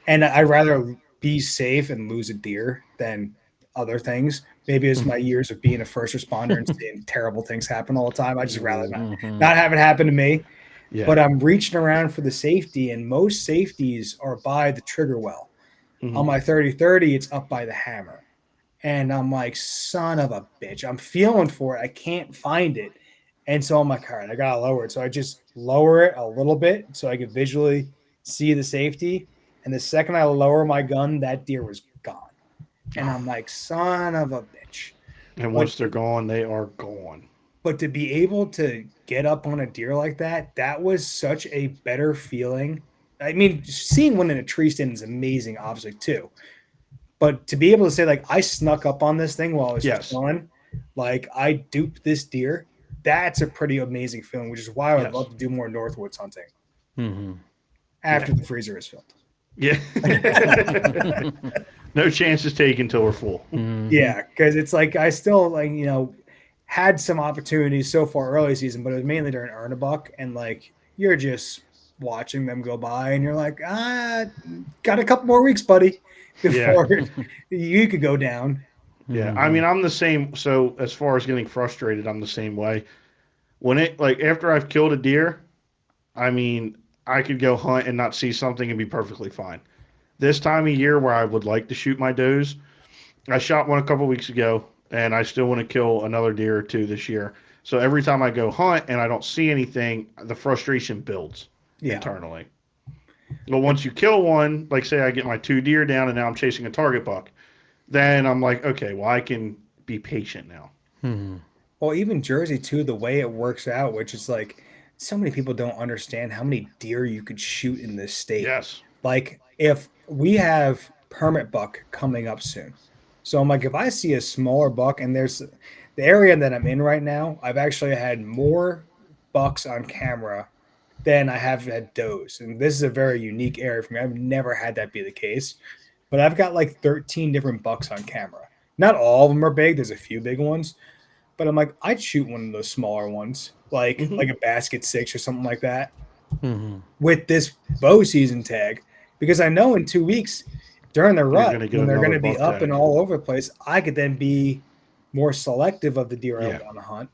And I'd rather be safe and lose a deer than other things. Maybe it's my years of being a first responder and seeing terrible things happen all the time. I just rather not have it happen to me. Yeah. But I'm reaching around for the safety, and most safeties are by the trigger well. On my 30-30, it's up by the hammer. And I'm like, son of a bitch. I'm feeling for it. I can't find it. And so I'm like, all right, I got to lower it. So I just lower it a little bit so I could visually see the safety. And the second I lower my gun, that deer was gone. And I'm like, son of a bitch. And once they're gone, they are gone. But to be able to get up on a deer like that, that was such a better feeling. I mean, seeing one in a tree stand is amazing, obviously, too. But to be able to say, like, I snuck up on this thing while I was going, like, I duped this deer, that's a pretty amazing feeling, which is why I would love to do more Northwoods hunting after the freezer is filled. Yeah. No chances taken until we're full. Yeah, because it's like I still, like, had some opportunities so far early season, but it was mainly during earn a buck, and like you're just watching them go by, and you're like, got a couple more weeks, buddy, before you could go down. Yeah, I mean, I'm the same. So as far as getting frustrated, I'm the same way. When after I've killed a deer, I mean, I could go hunt and not see something and be perfectly fine. This time of year where I would like to shoot my does, I shot one a couple weeks ago, and I still want to kill another deer or two this year. So every time I go hunt and I don't see anything, the frustration builds internally. But once you kill one, like say I get my 2 deer down and now I'm chasing a target buck, then I'm like, okay, well, I can be patient now. Well, even Jersey, too, the way it works out, which is like so many people don't understand how many deer you could shoot in this state. Yes. Like if we have permit buck coming up soon. So I'm like, if I see a smaller buck, and there's the area that I'm in right now, I've actually had more bucks on camera than I have had does. And this is a very unique area for me. I've never had that be the case, but I've got like 13 different bucks on camera. Not all of them are big. There's a few big ones, but I'm like, I'd shoot one of those smaller ones, like a basket 6 or something like that with this bow season tag, because I know in 2 weeks during the rut, when they're going to be up and all over the place, I could then be more selective of the deer I want to hunt.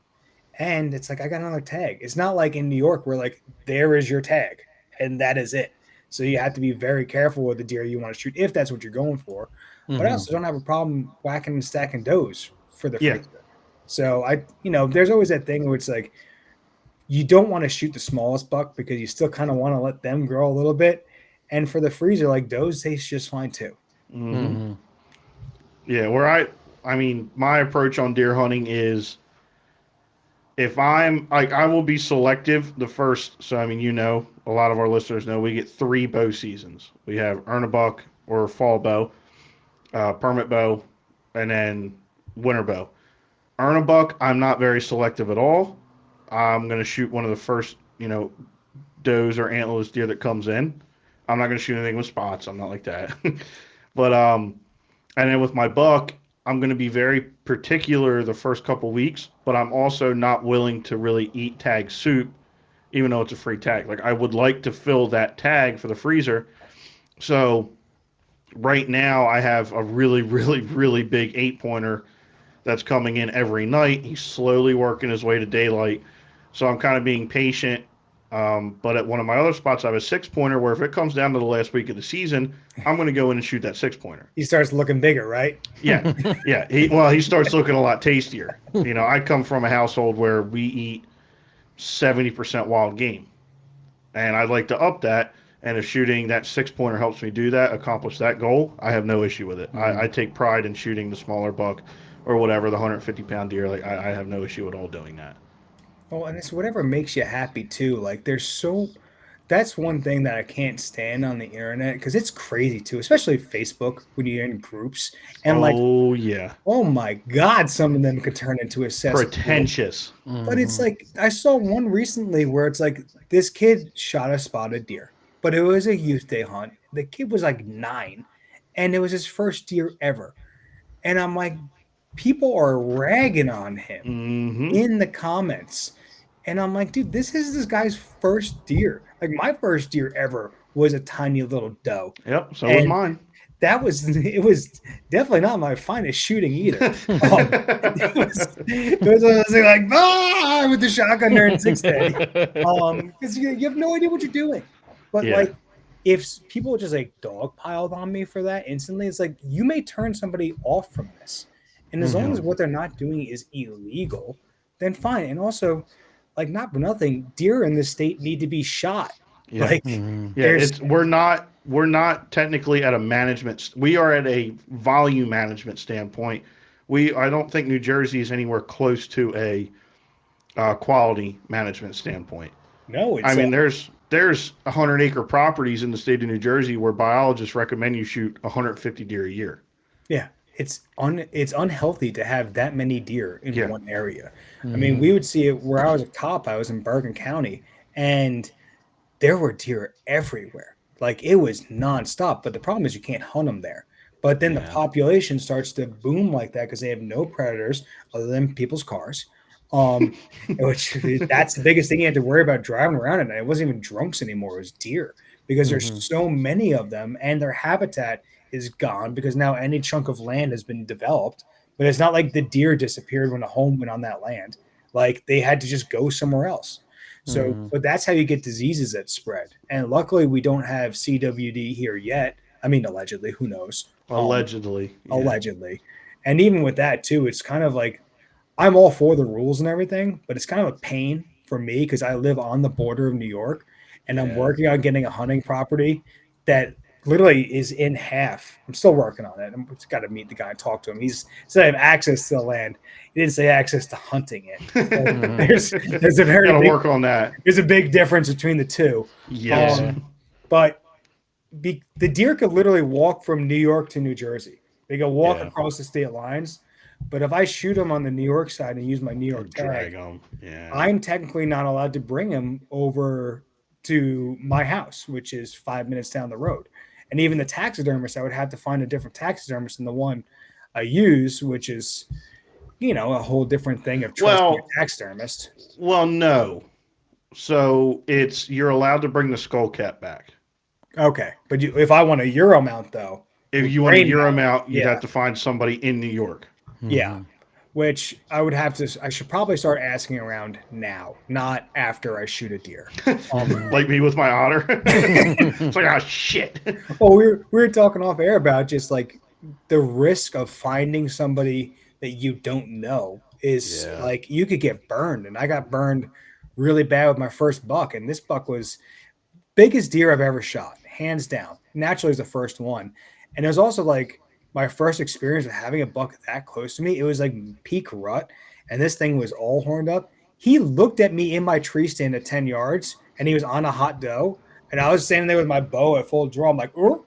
And it's like, I got another tag. It's not like in New York where like, there is your tag and that is it. So you have to be very careful with the deer you want to shoot if that's what you're going for. But I also don't have a problem whacking and stacking does for the freezer. So there's always that thing where it's like, you don't want to shoot the smallest buck because you still kind of want to let them grow a little bit. And for the freezer, like does taste just fine too. Mm-hmm. Yeah, I mean, my approach on deer hunting is if I'm like, I will be selective the first. So, I mean, a lot of our listeners know we get 3 bow seasons. We have earn a buck or fall bow, permit bow, and then winter bow. Earn a buck, I'm not very selective at all. I'm going to shoot one of the first, does or antlerless deer that comes in. I'm not going to shoot anything with spots. I'm not like that. But and then with my buck, I'm going to be very particular the first couple weeks, but I'm also not willing to really eat tag soup, even though it's a free tag. Like I would like to fill that tag for the freezer. So right now I have a really, really, really big 8-pointer that's coming in every night. He's slowly working his way to daylight. So I'm kind of being patient. But at one of my other spots, I have a 6-pointer where if it comes down to the last week of the season, I'm going to go in and shoot that 6-pointer. He starts looking bigger, right? Yeah. Yeah. He starts looking a lot tastier. I come from a household where we eat 70% wild game. And I'd like to up that. And if shooting that 6-pointer helps me do that, accomplish that goal, I have no issue with it. I take pride in shooting the smaller buck or whatever, the 150-pound deer. Like I have no issue at all doing that. Well, and it's whatever makes you happy too. Like that's one thing that I can't stand on the internet because it's crazy too, especially Facebook when you're in groups and Oh yeah, oh my God, some of them could turn into a cesspool. pretentious. But it's like I saw one recently where it's like this kid shot a spotted deer, but it was a youth day hunt. The kid was like 9, and it was his first deer ever. And I'm like, people are ragging on him Mm-hmm. in the comments. And I'm like, dude, this is this guy's first deer. Like my first deer ever was a tiny little doe. Yep, so was And mine. it was definitely not my finest shooting either. It was like with the shotgun there in 6 day. Because you have no idea what you're doing. But Yeah. like if people just like dogpiled on me for that instantly, it's like you may turn somebody off from this. And as long as what they're not doing is illegal, then fine. And also, like not for nothing, deer in this state need to be shot. Yeah. Like Yeah, we're not technically at a management. We are at a volume management standpoint. I don't think New Jersey is anywhere close to a quality management standpoint. No, it's I mean, there's 100-acre properties in the state of New Jersey where biologists recommend you shoot 150 deer a year. yeah, it's unhealthy to have that many deer in one area. I mean, Mm-hmm. we would see it where I was a cop. I was in Bergen County, and there were deer everywhere. Like it was nonstop. But the problem is you can't hunt them there. But then the Yeah. population starts to boom like that because they have no predators other than people's cars. Which that's the biggest thing you had to worry about driving around at night. It wasn't even drunks anymore; it was deer because there's so many of them, and their habitat is gone because now any chunk of land has been developed. But it's not like the deer disappeared when a home went on that land; like they had to just go somewhere else. So, but that's how you get diseases that spread. And luckily, we don't have CWD here yet. I mean, allegedly, who knows? Allegedly. Yeah. Allegedly. And even with that, too, it's kind of like I'm all for the rules and everything, but it's kind of a pain for me because I live on the border of New York and I'm working on getting a hunting property that literally is in half. I'm still working on it. I've got to meet the guy and talk to him. He said I have access to the land. He didn't say access to hunting it. So there's a very Gotta big, work on that. there's a big difference between the two. Yes. But the deer could literally walk from New York to New Jersey. They go walk Yeah. across the state lines. But if I shoot them on the New York side and use my New York Drag tag, them. Yeah. I'm technically not allowed to bring him over to my house, which is 5 minutes down the road. And even the taxidermist, I would have to find a different taxidermist than the one I use, which is, a whole different thing of trusting a taxidermist. Well, no. So you're allowed to bring the skull cap back. Okay. But if I want a Euro mount, though, If you want a brain Euro mount, mount, you'd yeah. have to find somebody in New York. yeah, which I should probably start asking around now, not after I shoot a deer. Like me with my otter. It's like, oh, shit. Well, we were talking off air about just like the risk of finding somebody that you don't know is like you could get burned. And I got burned really bad with my first buck. And this buck was biggest deer I've ever shot, hands down. Naturally, is the first one. And it was also like my first experience with having a buck that close to me. It was like peak rut, and this thing was all horned up. He looked at me in my tree stand at 10 yards, and he was on a hot doe. And I was standing there with my bow at full draw. I'm like, oh,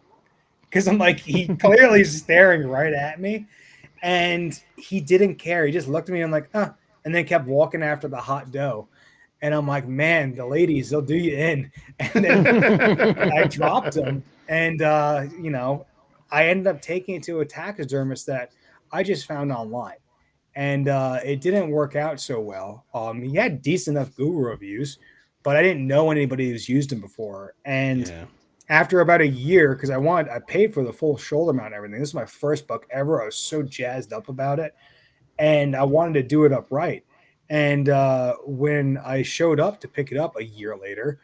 because I'm like, he clearly staring right at me. And he didn't care. He just looked at me and I'm like, and then kept walking after the hot doe. And I'm like, man, the ladies, they'll do you in. And then I dropped him. And, I ended up taking it to a taxidermist that I just found online. And it didn't work out so well. He had decent enough Google reviews, but I didn't know anybody who's used him before. And after about a year, because I paid for the full shoulder mount and everything. This is my first buck ever. I was so jazzed up about it, and I wanted to do it upright. And when I showed up to pick it up a year later,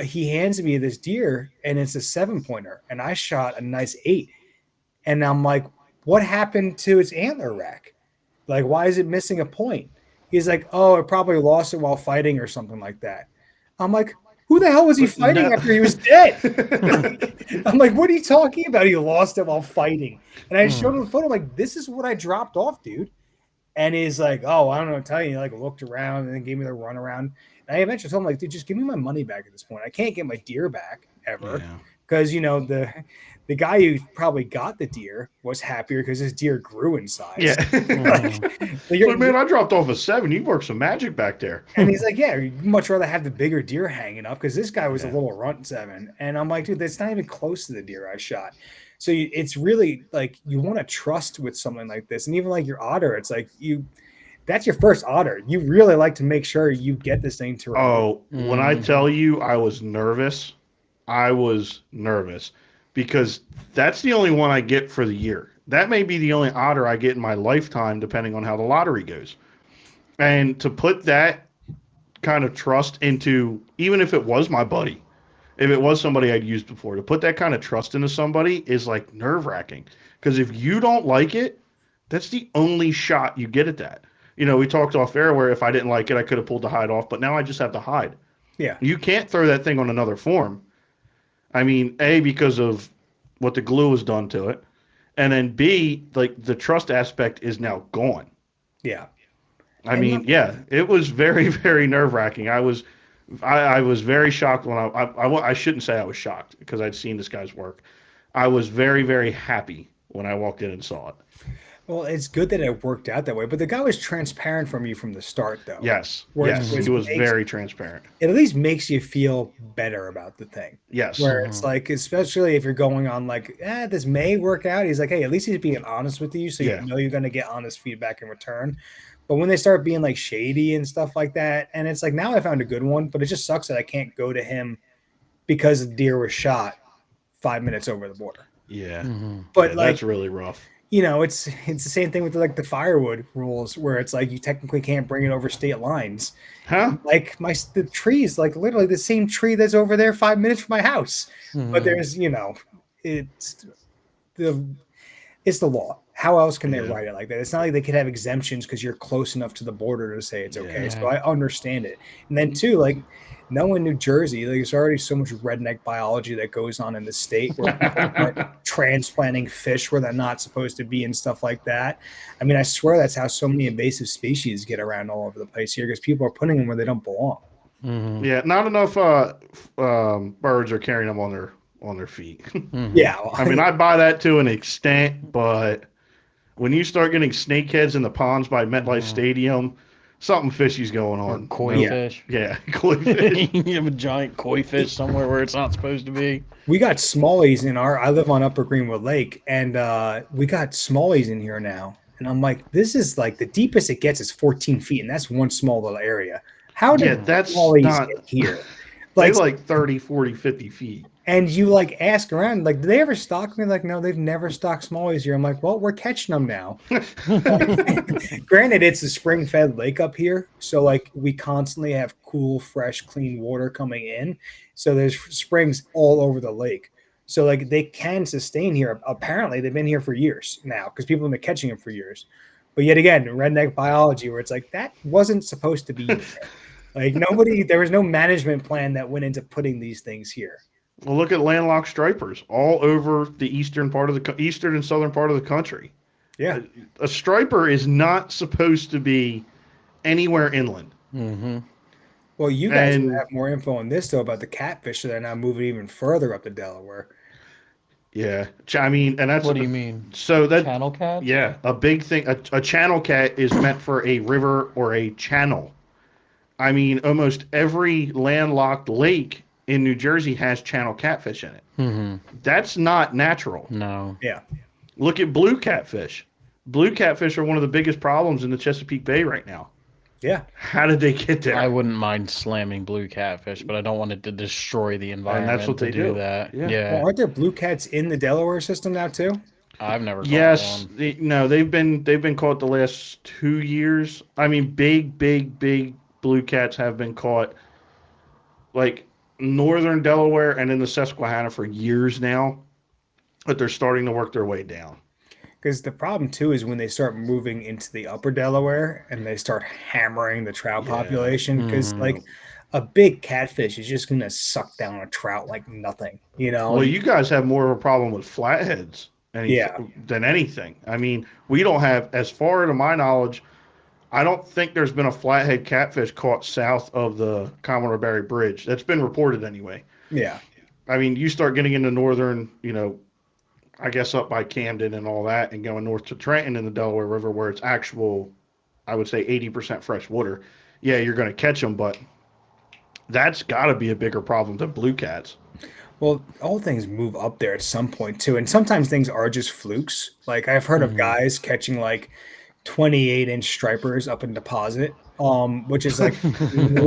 he hands me this deer, and it's a 7-pointer, and I shot a nice 8. And I'm like, what happened to its antler rack? Like, why is it missing a point? He's like, oh, it probably lost it while fighting or something like that. I'm like, who the hell was he fighting after he was dead? I'm like, what are you talking about? He lost it while fighting. And I showed him the photo. I'm like, this is what I dropped off, dude. And he's like, oh, I don't know what to tell you. He like looked around and then gave me the runaround. And I eventually told him, like, dude, just give me my money back at this point. I can't get my deer back ever. Because, the guy who probably got the deer was happier because his deer grew in size. Yeah. But man, I dropped off a 7. You worked some magic back there. And he's like, yeah, you'd much rather have the bigger deer hanging up because this guy was a little runt 7. And I'm like, dude, that's not even close to the deer I shot. So it's really like you want to trust with something like this. And even like your otter, it's like that's your first otter. You really like to make sure you get this thing to when I tell you I was nervous because that's the only one I get for the year. That may be the only otter I get in my lifetime, depending on how the lottery goes. And to put that kind of trust into, even if it was my buddy, if it was somebody I'd used before, to put that kind of trust into somebody is like nerve-wracking. Because if you don't like it, that's the only shot you get at that. We talked off air where if I didn't like it, I could have pulled the hide off, but now I just have the hide. Yeah. You can't throw that thing on another form. I mean, A, because of what the glue has done to it, and then B, like the trust aspect is now gone. Yeah. I mean, it was very, very nerve-wracking. I was very shocked when I shouldn't say I was shocked because I'd seen this guy's work. I was very, very happy when I walked in and saw it. Well, it's good that it worked out that way, but the guy was transparent from you from the start, though. Yes, he was very transparent. It at least makes you feel better about the thing. Yes. Where it's like, especially if you're going on like, this may work out. He's like, hey, at least he's being honest with you, so you know you're going to get honest feedback in return. But when they start being like shady and stuff like that, and it's like, now I found a good one, but it just sucks that I can't go to him because the deer was shot 5 minutes over the border. Yeah. But that's really rough. It's the same thing with like the firewood rules where it's like you technically can't bring it over state lines. Huh? Like the trees, like literally the same tree that's over there 5 minutes from my house. But there's, it's the law. How else can they write it like that? It's not like they could have exemptions because you're close enough to the border to say it's okay. Yeah. So I understand it. And then too, like knowing New Jersey, like there's already so much redneck biology that goes on in the state where people are transplanting fish where they're not supposed to be and stuff like that. I mean, I swear that's how so many invasive species get around all over the place here because people are putting them where they don't belong. Yeah, not enough birds are carrying them on their feet. Yeah, I mean, I buy that to an extent, but when you start getting snakeheads in the ponds by MetLife Stadium, something fishy's going on. Or koi fish. Yeah, koi fish. You have a giant koi fish somewhere where it's not supposed to be. We got smallies I live on Upper Greenwood Lake, and we got smallies in here now. And I'm like, this is like the deepest it gets is 14 feet, and that's one small little area. How did smallies get here? Like 30, 40, 50 feet. And you like ask around, like, do they ever stock me? Like, no, they've never stocked smallies here. I'm like, well, we're catching them now. Granted, it's a spring-fed lake up here, so like we constantly have cool, fresh, clean water coming in. So there's springs all over the lake. So like they can sustain here. Apparently, they've been here for years now because people have been catching them for years. But yet again, redneck biology, where it's like that wasn't supposed to be there. Like there was no management plan that went into putting these things here. Well, look at landlocked stripers all over the eastern and southern part of the country. Yeah. A striper is not supposed to be anywhere inland. Mm-hmm. Well, you guys would And have more info on this though about the catfish that are now moving even further up the Delaware. yeah, I mean, and that's What do you mean? so that Channel cats? yeah, a big thing. A channel cat is meant for a river or a channel. I mean, almost every landlocked lake in New Jersey has channel catfish in it. Mm-hmm. That's not natural. No. Yeah. Look at blue catfish. Blue catfish are one of the biggest problems in the Chesapeake Bay right now. Yeah. How did they get there? I wouldn't mind slamming blue catfish, but I don't want it to destroy the environment. And that's what to they do. do. That. Yeah. Yeah. Well, aren't there blue cats in the Delaware system now too? I've never caught Yes, one. no, they've been caught the last 2 years. I mean, big blue cats have been caught, like northern Delaware and in the Susquehanna for years now, but they're starting to work their way down. Because the problem too is when they start moving into the upper Delaware and they start hammering the trout Yeah. population. Because Mhm. like a big catfish is just gonna suck down a trout like nothing, you know? Well, you guys have more of a problem with flatheads Yeah. than anything. I mean, we don't have, as far to my knowledge, I don't think there's been a flathead catfish caught south of the Commodore Barry Bridge. That's been reported anyway. Yeah. I mean, you start getting into northern, I guess up by Camden and all that, and going north to Trenton in the Delaware River, where it's actual, I would say 80% fresh water. Yeah, you're going to catch them, but that's got to be a bigger problem than blue cats. Well, all things move up there at some point too, and sometimes things are just flukes. Like I've heard of Mhm. guys catching like 28-inch stripers up in deposit, which is like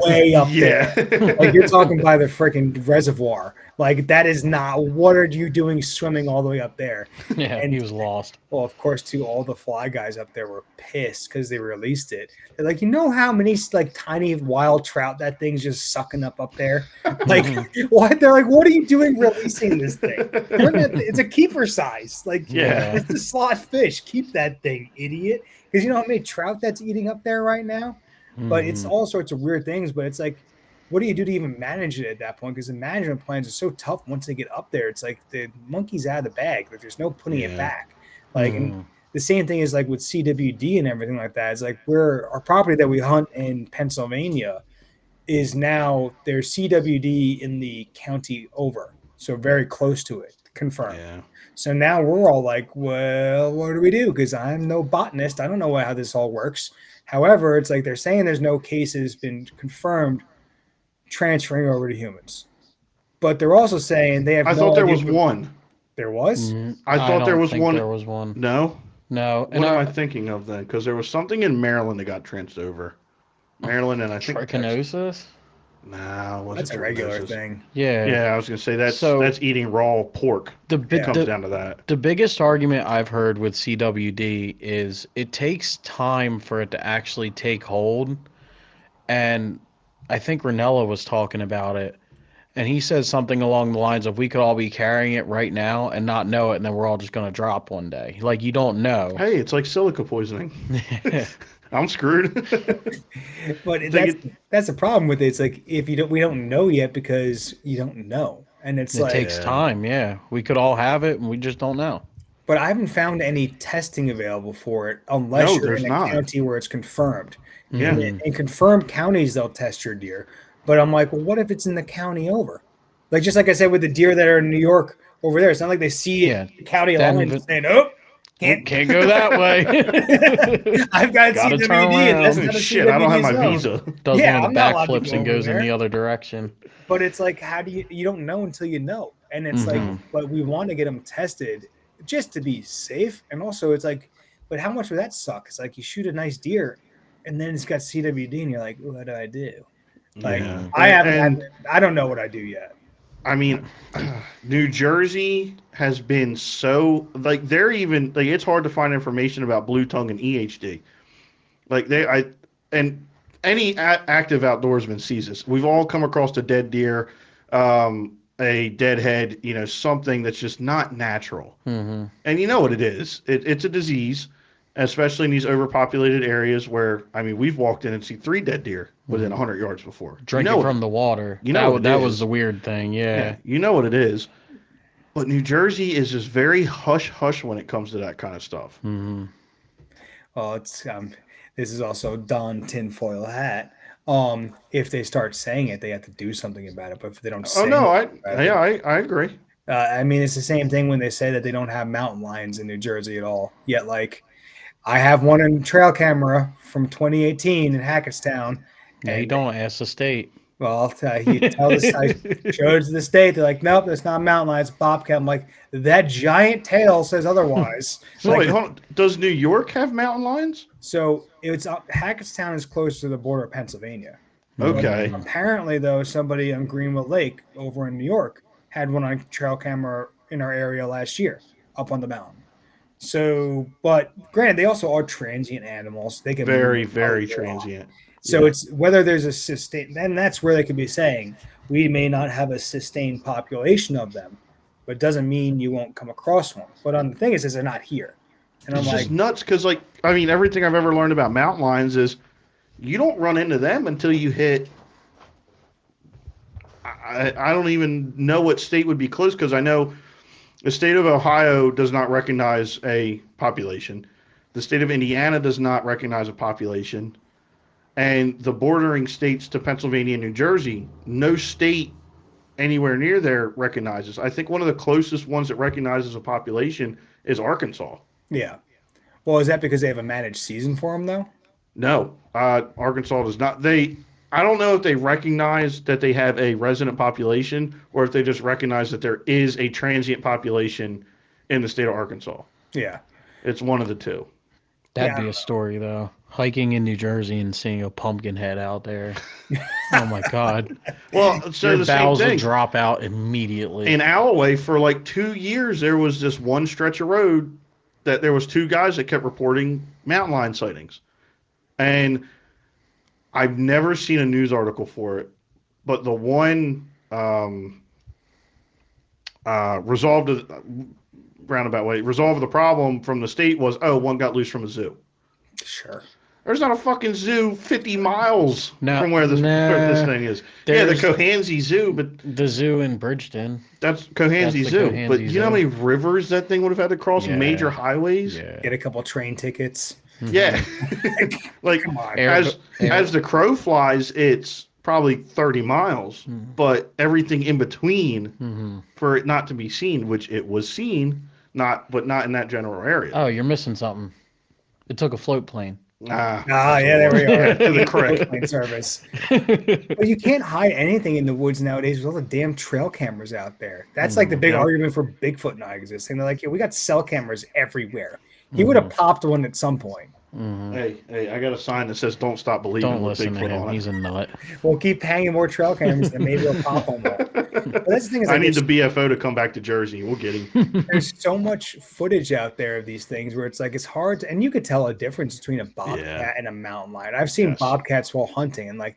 way up there. Yeah. Like you're talking by the freaking reservoir. Like that is not. What are you doing swimming all the way up there? Yeah, And he was lost. well, of course, too, all the fly guys up there were pissed because they released it. They're like, you know how many like tiny wild trout that thing's just sucking up there? Like, Mhm. what? They're like, what are you doing releasing this thing? It's a keeper size. Like, Yeah. it's a slot fish. Keep that thing, idiot. Because you know how many trout that's eating up there right now? But it's Mhm. all sorts of weird things. But it's like, what do you do to even manage it at that point? Because the management plans are so tough once they get up there. It's like the monkey's out of the bag. Like there's no putting it Yeah. back. Like and Mhm. the same thing is like with CWD and everything like that. It's like our property that we hunt in Pennsylvania is now there's CWD in the county over. So very close to it, confirmed. Yeah. So now we're all like, well, what do we do? Because I'm no botanist. I don't know how this all works. However, it's like they're saying there's no cases been confirmed transferring over to humans. But they're also saying they have I no thought there idea was what- one. There was? I thought there don't was think one. There was one. No? No, What am I thinking of then? Because there was something in Maryland that got transferred over. Maryland and I think Texas. trichinosis. Nah, it wasn't That's a regular trichinosis. thing. Yeah. Yeah, I was gonna say that's So- eating raw pork. The It big comes the, down to that. the biggest argument I've heard with CWD is it takes time for it to actually take hold, and I think Ranella was talking about it. And he says something along the lines of, we could all be carrying it right now and not know it, and then we're all just going to drop one day. Like, you don't know. Hey, it's like silica poisoning. I'm screwed. But Think that's the problem with it. It's like if we don't know yet because you don't know. And it's It like takes Yeah. time, yeah. We could all have it, and we just don't know. but I haven't found any testing available for it unless No, you're there's in a not. county where it's confirmed. Yeah. In confirmed counties, they'll test your deer. But I'm like, well, what if it's in the county over? Like just like I said with the deer that are in New York over there, it's not like they see it Yeah, in the county then line the- and saying, "Oh, can't." Can't go that way. I've got Gotta CWD, turn and that's around. not a Shit, I don't have my CWD zone. visa. Does Yeah, one of I'm the not allowed to backflips go and goes over in the there. other direction. But it's like, how do you don't know until you know? And it's like, Mhm. but we want to get them tested just to be safe. And also, it's like, but how much would that suck? It's like you shoot a nice deer, and then it's got CWD, and you're like, what do I do? Like, Yeah. I haven't And- I don't know what I do yet. I mean, New Jersey has been so like they're even like it's hard to find information about blue tongue and EHD. Like and any active outdoorsman sees this. We've all come across a dead deer, a dead head, something that's just not natural. Mm-hmm. And you know what it is. It's a disease, especially in these overpopulated areas where, I mean, we've walked in and see 3 dead deer within 100 yards before. Drinking from the water. You know that was the weird thing. Yeah. You know what it is. But New Jersey is just very hush-hush when it comes to that kind of stuff. Mm-hmm. Well, it's this is also Don tinfoil hat. If they start saying it, they have to do something about it. But if they don't say I agree. I mean, it's the same thing when they say that they don't have mountain lions in New Jersey at all. Yet, like, I have one in trail camera from 2018 in Hackettstown. No, you don't ask the state. Well, you tell this, I showed it to the state. They're like, nope, that's not a mountain lion, it's a bobcat. I'm like, that giant tail says otherwise. So like, wait, hold on. Does New York have mountain lions? So it's Hackettstown is close to the border of Pennsylvania. Okay. But apparently, though, somebody on Greenwood Lake over in New York had one on trail camera in our area last year, up on the mountain. So, but granted, they also are transient animals. They can very transient. So it's whether there's a sustained, then that's where they could be saying we may not have a sustained population of them, but doesn't mean you won't come across one. But on the thing is they're not here. And it's just nuts because, like, I mean, everything I've ever learned about mountain lions is you don't run into them until you hit. I don't even know what state would be close because I know the state of Ohio does not recognize a population. The state of Indiana does not recognize a population. And the bordering states to Pennsylvania and New Jersey, no state anywhere near there recognizes. I think one of the closest ones that recognizes a population is Arkansas. Yeah. Well, is that because they have a managed season for them, though? No, Arkansas does not. I don't know if they recognize that they have a resident population or if they just recognize that there is a transient population in the state of Arkansas. Yeah. It's one of the two. That'd be a story, though. Hiking in New Jersey and seeing a pumpkin head out there. Oh, my God. Well, so your the same bowels thing. would drop out immediately. In Alloway, for like 2 years, there was this one stretch of road that there was 2 guys that kept reporting mountain lion sightings. And I've never seen a news article for it, but the one resolved the problem from the state was, one got loose from a zoo. Sure. There's not a fucking zoo 50 miles from where this thing is. Yeah, the Cohansey Zoo, but the zoo in Bridgeton. That's Cohansey Zoo. Cohansey but you know how many rivers that thing would have had to cross? Yeah. Major highways? Yeah. Get a couple train tickets. Yeah. Like, Come on. as the crow flies, it's probably 30 miles, but everything in between for it not to be seen, which it was seen, but not in that general area. Oh, you're missing something. It took a float plane. Yeah, there we are. To the correct plane service. But you can't hide anything in the woods nowadays with all the damn trail cameras out there. That's like the big argument for Bigfoot not existing. They're like, yeah, we got cell cameras everywhere. He would have popped one at some point. Hey, I got a sign that says "Don't stop believing." Don't listen to Bigfoot him. on it. He's a nut. We'll keep hanging more trail cameras, and maybe he'll pop on one. But that's the thing is, I like, need the BFO to come back to Jersey. We'll get him. there's so much footage out there of these things where it's like it's hard to, and you could tell a difference between a bobcat and a mountain lion. I've seen bobcats while hunting, and like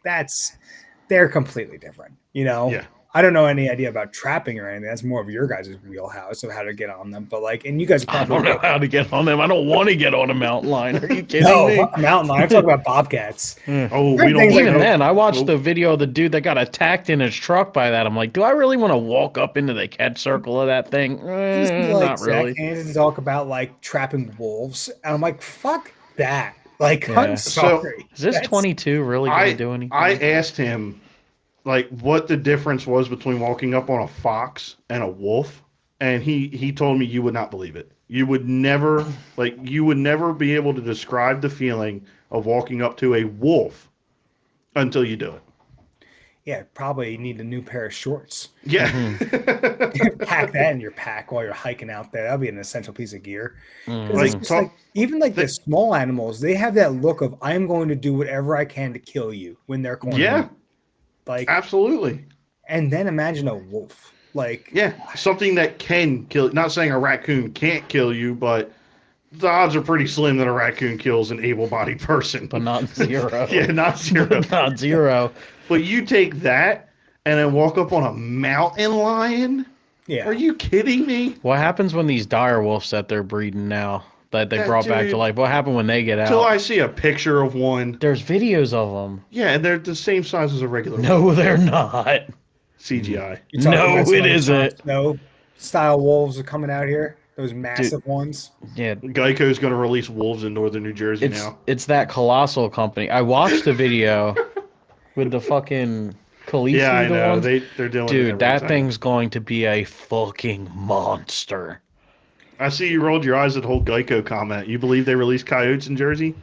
they're completely different. You know, I don't know any idea about trapping or anything. That's more of your guys' wheelhouse of how to get on them. But like, and you guys probably I don't know how to get on them. I don't want to get on a mountain lion. Are you kidding me? No, mountain lion. I'm talking about bobcats. Oh, we don't Even then, I watched the video of the dude that got attacked in his truck by that. I'm like, do I really want to walk up into the catch circle of that thing? Not really. And to talk about like trapping wolves, and I'm like, fuck that. Like, I'm sorry. Is this 22 really going to do anything? I asked him, like, what the difference was between walking up on a fox and a wolf, and he told me you would not believe it. You would never be able to describe the feeling of walking up to a wolf until you do it. Yeah, probably need a new pair of shorts. Yeah. Pack that in your pack while you're hiking out there. That'll be an essential piece of gear. Even the small animals, they have that look of I'm going to do whatever I can to kill you when they're cornered. Yeah. Like, absolutely. And then imagine a wolf. Like, something that can kill. Not saying a raccoon can't kill you, but the odds are pretty slim that a raccoon kills an able-bodied person. But not zero. Not zero. Not zero. But you take that and then walk up on a mountain lion? Yeah. Are you kidding me? What happens when these dire wolves that they're breeding now that they brought back to life. What happened when they get out? Till I see a picture of one. There's videos of them. Yeah, and they're the same size as a regular No, wolf. they're not. CGI. No, it isn't. No style wolves are coming out here. Those massive ones. Yeah. Geico's going to release wolves in northern New Jersey now. It's that colossal company. I watched the video with the fucking Khaleesi. Yeah, I know. Ones. They're doing Dude, that thing's going to be a fucking monster. I see you rolled your eyes at the whole Geico comment. You believe they released coyotes in Jersey?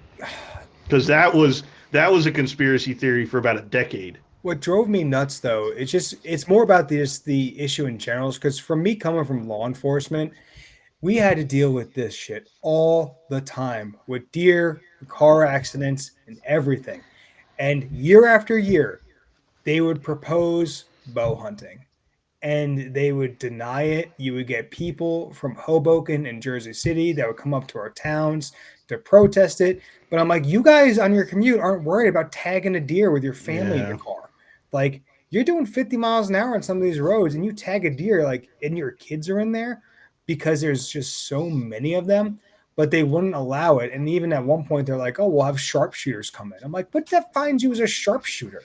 Because that was a conspiracy theory for about a decade. What drove me nuts, though, it's more about the issue in general. Because for me, coming from law enforcement, we had to deal with this shit all the time with deer, car accidents, and everything. And year after year, they would propose bow hunting. And they would deny it. You would get people from Hoboken and Jersey City that would come up to our towns to protest it. But I'm like, you guys on your commute aren't worried about tagging a deer with your family in your car. Like, you're doing 50 miles an hour on some of these roads and you tag a deer, like, and your kids are in there because there's just so many of them. But they wouldn't allow it. And even at one point, they're like, oh, we'll have sharpshooters come in. I'm like, what defines you as a sharpshooter?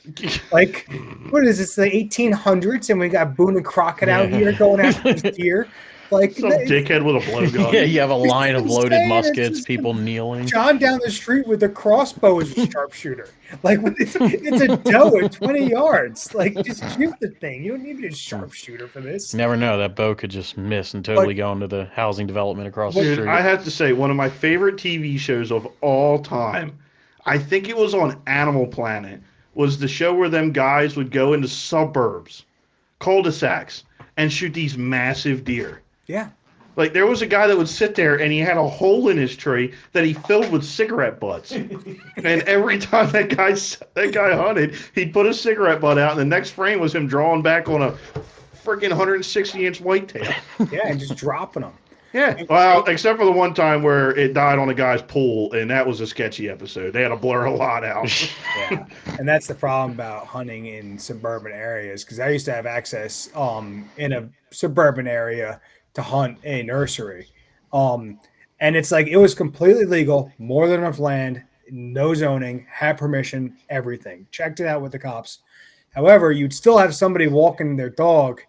Like, what is this, the 1800s? And we got Boone and Crockett out here going after this deer. Like, some dickhead with a blowgun. Yeah, you have a line of loaded muskets, people kneeling. John down the street with a crossbow is a sharpshooter. Like, it's a doe at 20 yards. Like, just shoot the thing. You don't need to be a sharpshooter for this. You never know. That bow could just miss and totally go into the housing development across the street. I have to say, one of my favorite TV shows of all time, I think it was on Animal Planet, was the show where them guys would go into suburbs, cul-de-sacs, and shoot these massive deer. Yeah. Like, there was a guy that would sit there and he had a hole in his tree that he filled with cigarette butts. And every time that guy hunted, he'd put a cigarette butt out, and the next frame was him drawing back on a freaking 160-inch whitetail. Yeah, and just dropping them. Yeah. Well, except for the one time where it died on a guy's pool, and that was a sketchy episode. They had to blur a lot out. Yeah. And that's the problem about hunting in suburban areas, because I used to have access in a suburban area to hunt a nursery. And it's like, it was completely legal, more than enough land, no zoning, had permission, everything. Checked it out with the cops. However, you'd still have somebody walking their dog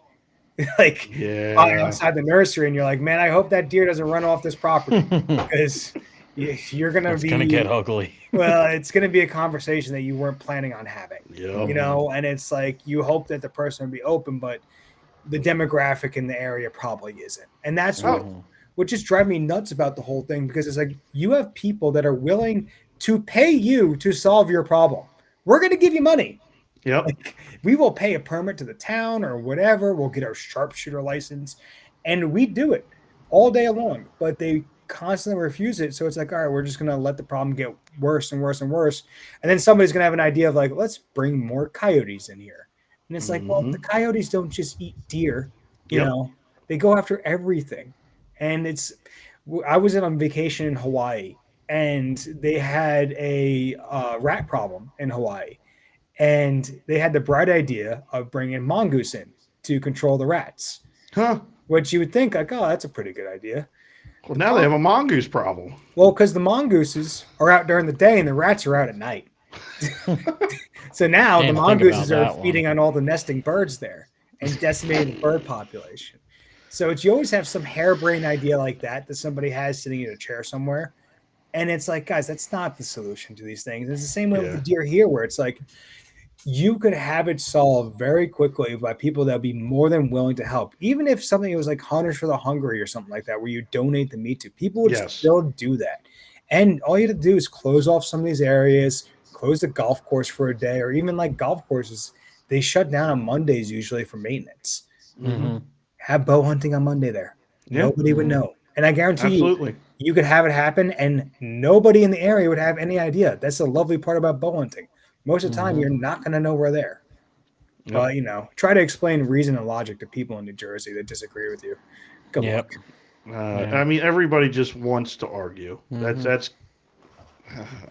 like outside the nursery, and you're like, man, I hope that deer doesn't run off this property, because you're gonna get ugly. Well, it's gonna be a conversation that you weren't planning on having. You know, and it's like, you hope that the person would be open, but the demographic in the area probably isn't. And that's what just drives me nuts about the whole thing, because it's like, you have people that are willing to pay you to solve your problem. We're going to give you money. Yep. Like, we will pay a permit to the town or whatever. We'll get our sharpshooter license, and we do it all day long, but they constantly refuse it. So it's like, all right, we're just going to let the problem get worse and worse and worse. And then somebody's going to have an idea of like, let's bring more coyotes in here. And it's like, well, the coyotes don't just eat deer, you know, they go after everything. And I was on vacation in Hawaii, and they had a rat problem in Hawaii. And they had the bright idea of bringing mongoose in to control the rats. Huh. Which you would think, like, oh, that's a pretty good idea. Well, now they have a mongoose problem. Well, because the mongooses are out during the day and the rats are out at night. So now the mongooses are feeding on all the nesting birds there and decimating the bird population. So you always have some harebrained idea like that somebody has sitting in a chair somewhere. And it's like, guys, that's not the solution to these things. It's the same way with the deer here, where it's like, you could have it solved very quickly by people that would be more than willing to help. Even if something was like Hunters for the Hungry or something like that, where you donate the meat to, people would still do that. And all you have to do is close off some of these areas, close the golf course for a day, or even like golf courses, they shut down on Mondays usually for maintenance. Have bow hunting on Monday there. Nobody would know. And I guarantee you could have it happen and nobody in the area would have any idea. That's the lovely part about bow hunting. Most of the time, you're not going to know we're there. But, you know, try to explain reason and logic to people in New Jersey that disagree with you. Good luck. I mean, everybody just wants to argue. That's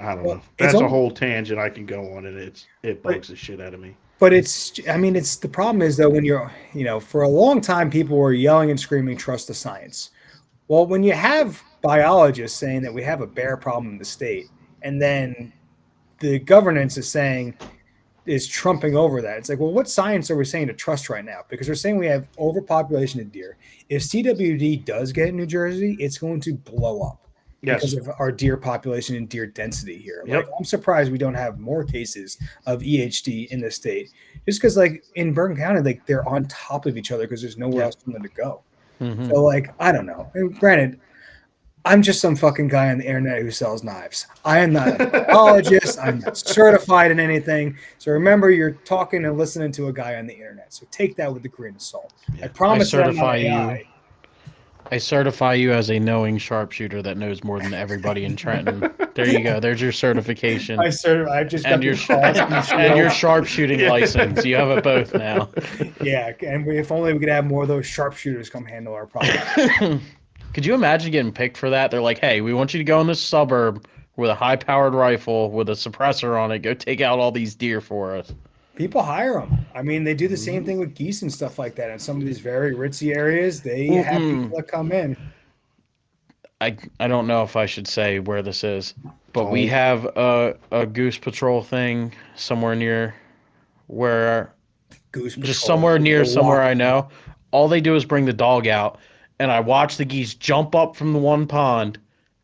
I don't know. That's a whole tangent I can go on, and it bugs the shit out of me. But the problem is, though, when you're, you know, for a long time, people were yelling and screaming, trust the science. Well, when you have biologists saying that we have a bear problem in the state, and then the governance is trumping over that. It's like, well, what science are we saying to trust right now? Because we're saying we have overpopulation of deer. If CWD does get in New Jersey, it's going to blow up because Yes. of our deer population and deer density here. Like, Yep. I'm surprised we don't have more cases of EHD in the state, just because, like, in Bergen County, like, they're on top of each other because there's nowhere Yeah. else for them to go. Mhm. So, like, I don't know. And granted, I'm just some fucking guy on the internet who sells knives. I am not a biologist. I'm not certified in anything. So remember, you're talking and listening to a guy on the internet. So take that with a grain of salt. Yeah. I promise that I'm not certify you. AI. I certify you as a knowing sharpshooter that knows more than everybody in Trenton. There you go. There's your certification. I've just got And your the cross and the and your shield. sharpshooting Yeah. license. You have it both now. Yeah, and if only we could have more of those sharpshooters come handle our problem. Could you imagine getting picked for that? They're like, "Hey, we want you to go in this suburb with a high-powered rifle with a suppressor on it. Go take out all these deer for us." People hire them. I mean, they do the same thing with geese and stuff like that. In some of these very ritzy areas, they have people that come in. I don't know if I should say where this is, but we Don't. have a goose patrol thing somewhere near where Goose just patrol, somewhere near the somewhere walk. I know. All they do is bring the dog out, and I watch the geese jump up from the one pond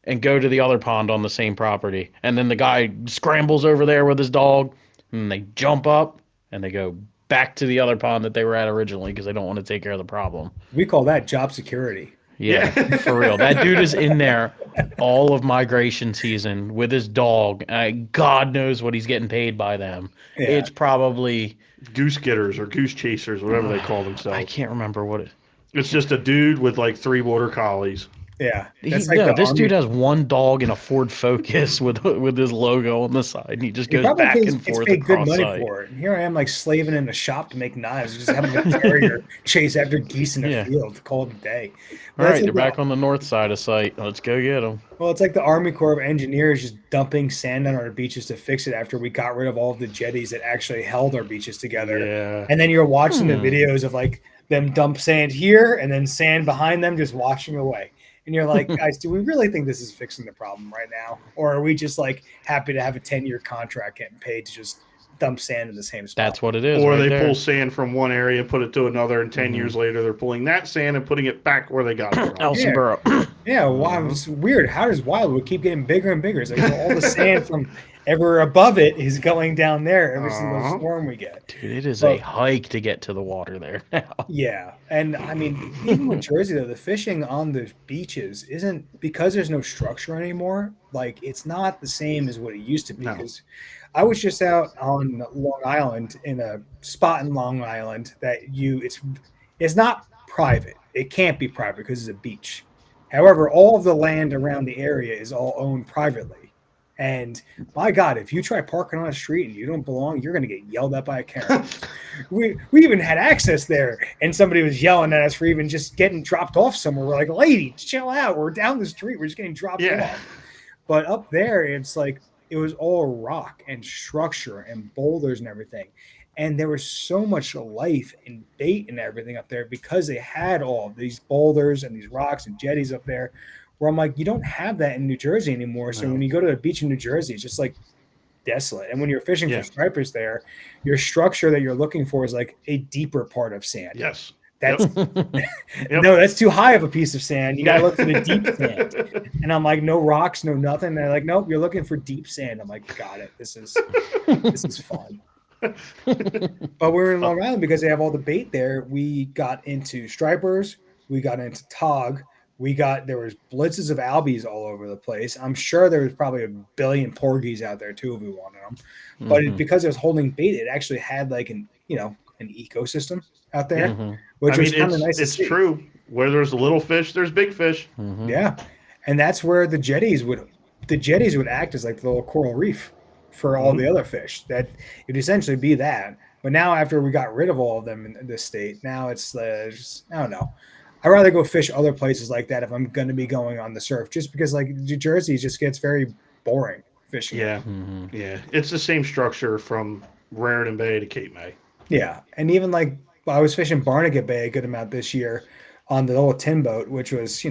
and go to the other pond on the same property. And then the guy scrambles over there with his dog, and they jump up and they go back to the other pond that they were at originally because they don't want to take care of the problem. We call that job security. Yeah, for real. That dude is in there all of migration season with his dog. God knows what he's getting paid by them. Yeah. It's probably Goose getters or goose chasers, whatever they call I themselves. can't remember what it. It's just a dude with like 3 border collies. Yeah, This Army. dude has one dog in a Ford Focus with his logo on the side, and he just He goes probably back and gets forth paid good across money site. for it. And here I am, like slaving in a shop to make knives, just having a carrier chase after geese in a Yeah. field, call it a day. All That's right, they're like back on the north side of site. Let's go get them. Well, it's like the Army Corps of Engineers just dumping sand on our beaches to fix it after we got rid of all of the jetties that actually held our beaches together. Yeah. And then you're watching the videos of like them dump sand here and then sand behind them just washing away. And you're like, guys, do we really think this is fixing the problem right now? Or are we just like happy to have a 10-year contract getting paid to just dump sand in the same spot? That's what it is. Or right they there. pull sand from one area, put it to another, and 10 years later they're pulling that sand and putting it back where they got it from. Elsinboro. Yeah, wow, it's weird. How does Wildwood keep getting bigger and bigger? It's like all the sand from ever above it is going down there every single storm we get. Dude, it is a hike to get to the water there now. Yeah, and I mean, even with Jersey though, the fishing on the beaches isn't because there's no structure anymore. Like it's not the same as what it used to be. No. Because I was just out on Long Island in a spot in Long Island that it's not private. It can't be private because it's a beach. However, all of the land around the area is all owned privately. And my God, if you try parking on a street and you don't belong, you're going to get yelled at by a Karen. we even had access there, and somebody was yelling at us for even just getting dropped off somewhere. We're like, lady, chill out. We're down the street. We're just getting dropped off. But up there, it's like it was all rock and structure and boulders and everything. And there was so much life and bait and everything up there because they had all these boulders and these rocks and jetties up there where I'm like, you don't have that in New Jersey anymore. So when you go to the beach in New Jersey, it's just like desolate. And when you're fishing for stripers there, your structure that you're looking for is like a deeper part of sand. Yes. That's no, that's too high of a piece of sand. You got to look for the deep sand. And I'm like, no rocks, no nothing. And they're like, nope, you're looking for deep sand. I'm like, got it. This is fun. But we're in Long Island because they have all the bait there. We got into stripers, we got into tog, there was blitzes of albies all over the place. I'm sure there was probably a billion porgies out there too if we wanted them. But because it was holding bait, it actually had like an ecosystem out there, which was kind of nice. It's true. Where there's little fish, there's big fish. Yeah, and that's where the jetties would act as like the little coral reef for all the other fish. That it would essentially be that. But now after we got rid of all of them in this state, now it's just, I don't know. I'd rather go fish other places like that if I'm going to be going on the surf, just because like New Jersey just gets very boring fishing. Yeah, yeah. It's the same structure from Raritan Bay to Cape May. Yeah, and even like I was fishing Barnegat Bay a good amount this year on the little tin boat, which was,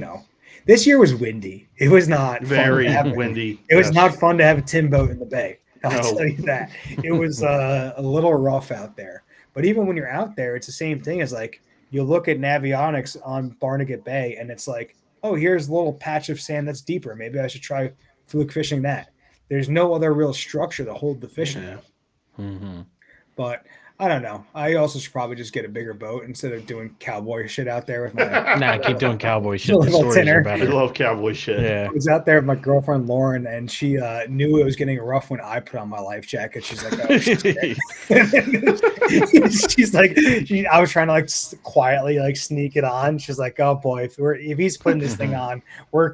This year was windy. It was not Very fun to have, windy. it was yes. not fun to have a tin boat in the bay. I'll No. tell you that. It was a little rough out there. But even when you're out there, it's the same thing as like you look at Navionics on Barnegat Bay and it's like, oh, here's a little patch of sand that's deeper. Maybe I should try fluke fishing that. There's no other real structure to hold the fish in. Mm-hmm. But I don't know. I also should probably just get a bigger boat instead of doing cowboy shit out there with my Nah, keep doing cowboy shit. The little stories tinner. are I better. love cowboy shit. Yeah. I was out there with my girlfriend Lauren, and she knew it was getting rough when I put on my life jacket. She's like, "Oh shit!" She's like, I was trying to like quietly like sneak it on. She's like, "Oh boy, if he's putting this thing on,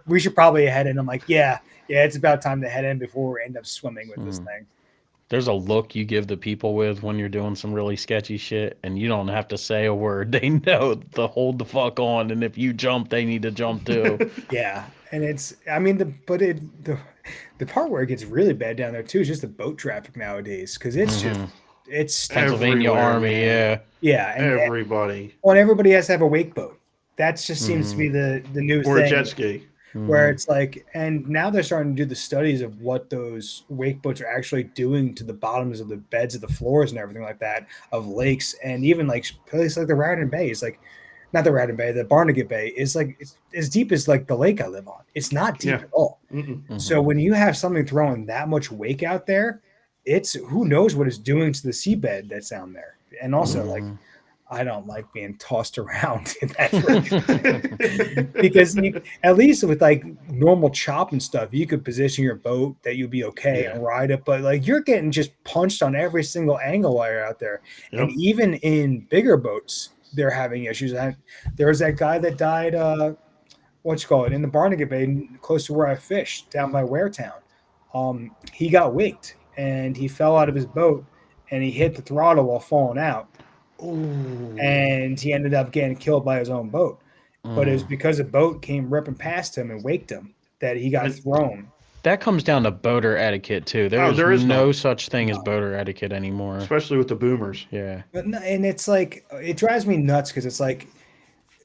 we should probably head in." I'm like, "Yeah, it's about time to head in before we end up swimming with this thing." There's a look you give the people with when you're doing some really sketchy shit, and you don't have to say a word. They know to hold the fuck on, and if you jump, they need to jump too. Yeah, and it's, I mean, the part where it gets really bad down there too is just the boat traffic nowadays, because it's just it's Pennsylvania Everywhere, Army, man. yeah, and Everybody. well, and everybody has to have a wake boat. That just seems to be the new Or a thing. jet ski. Where it's like, and now they're starting to do the studies of what those wake boats are actually doing to the bottoms of the beds of the floors and everything like that of lakes, and even like places like the Raritan Bay is like, not the Raritan Bay, the Barnegat Bay is like, it's as deep as like the lake I live on. It's not deep Yeah. at all. Mm-mm. So when you have something throwing that much wake out there, it's, who knows what it's doing to the seabed that's down there. And also like, I don't like being tossed around in that because at least with like normal chop and stuff, you could position your boat that you'd be okay and ride it. But like you're getting just punched on every single angle while you're out there. Yep. And even in bigger boats, they're having issues. There was that guy that died, in the Barnegat Bay, close to where I fished down by Waretown. He got wigged and he fell out of his boat and he hit the throttle while falling out. Ooh. And he ended up getting killed by his own boat. But it was because a boat came ripping past him and waked him that he got thrown. That comes down to boater etiquette too. there is no none. such thing as boater etiquette anymore. Especially with the boomers. Yeah. And it's like, it drives me nuts because it's like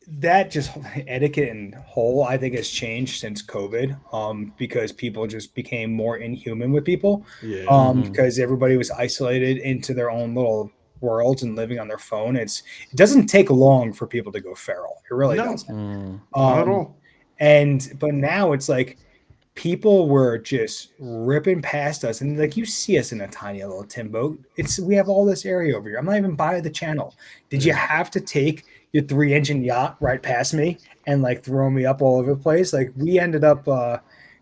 that just etiquette and whole, I think, has changed since COVID, because people just became more inhuman with people, Yeah. because everybody was isolated into their own little worlds and living on their phone. It doesn't take long for people to go feral. It really doesn't. Not at all. But now it's like people were just ripping past us, and like you see us in a tiny little tin boat. We have all this area over here. I'm not even by the channel. Did you have to take your 3-engine yacht right past me and like throw me up all over the place? Like we ended up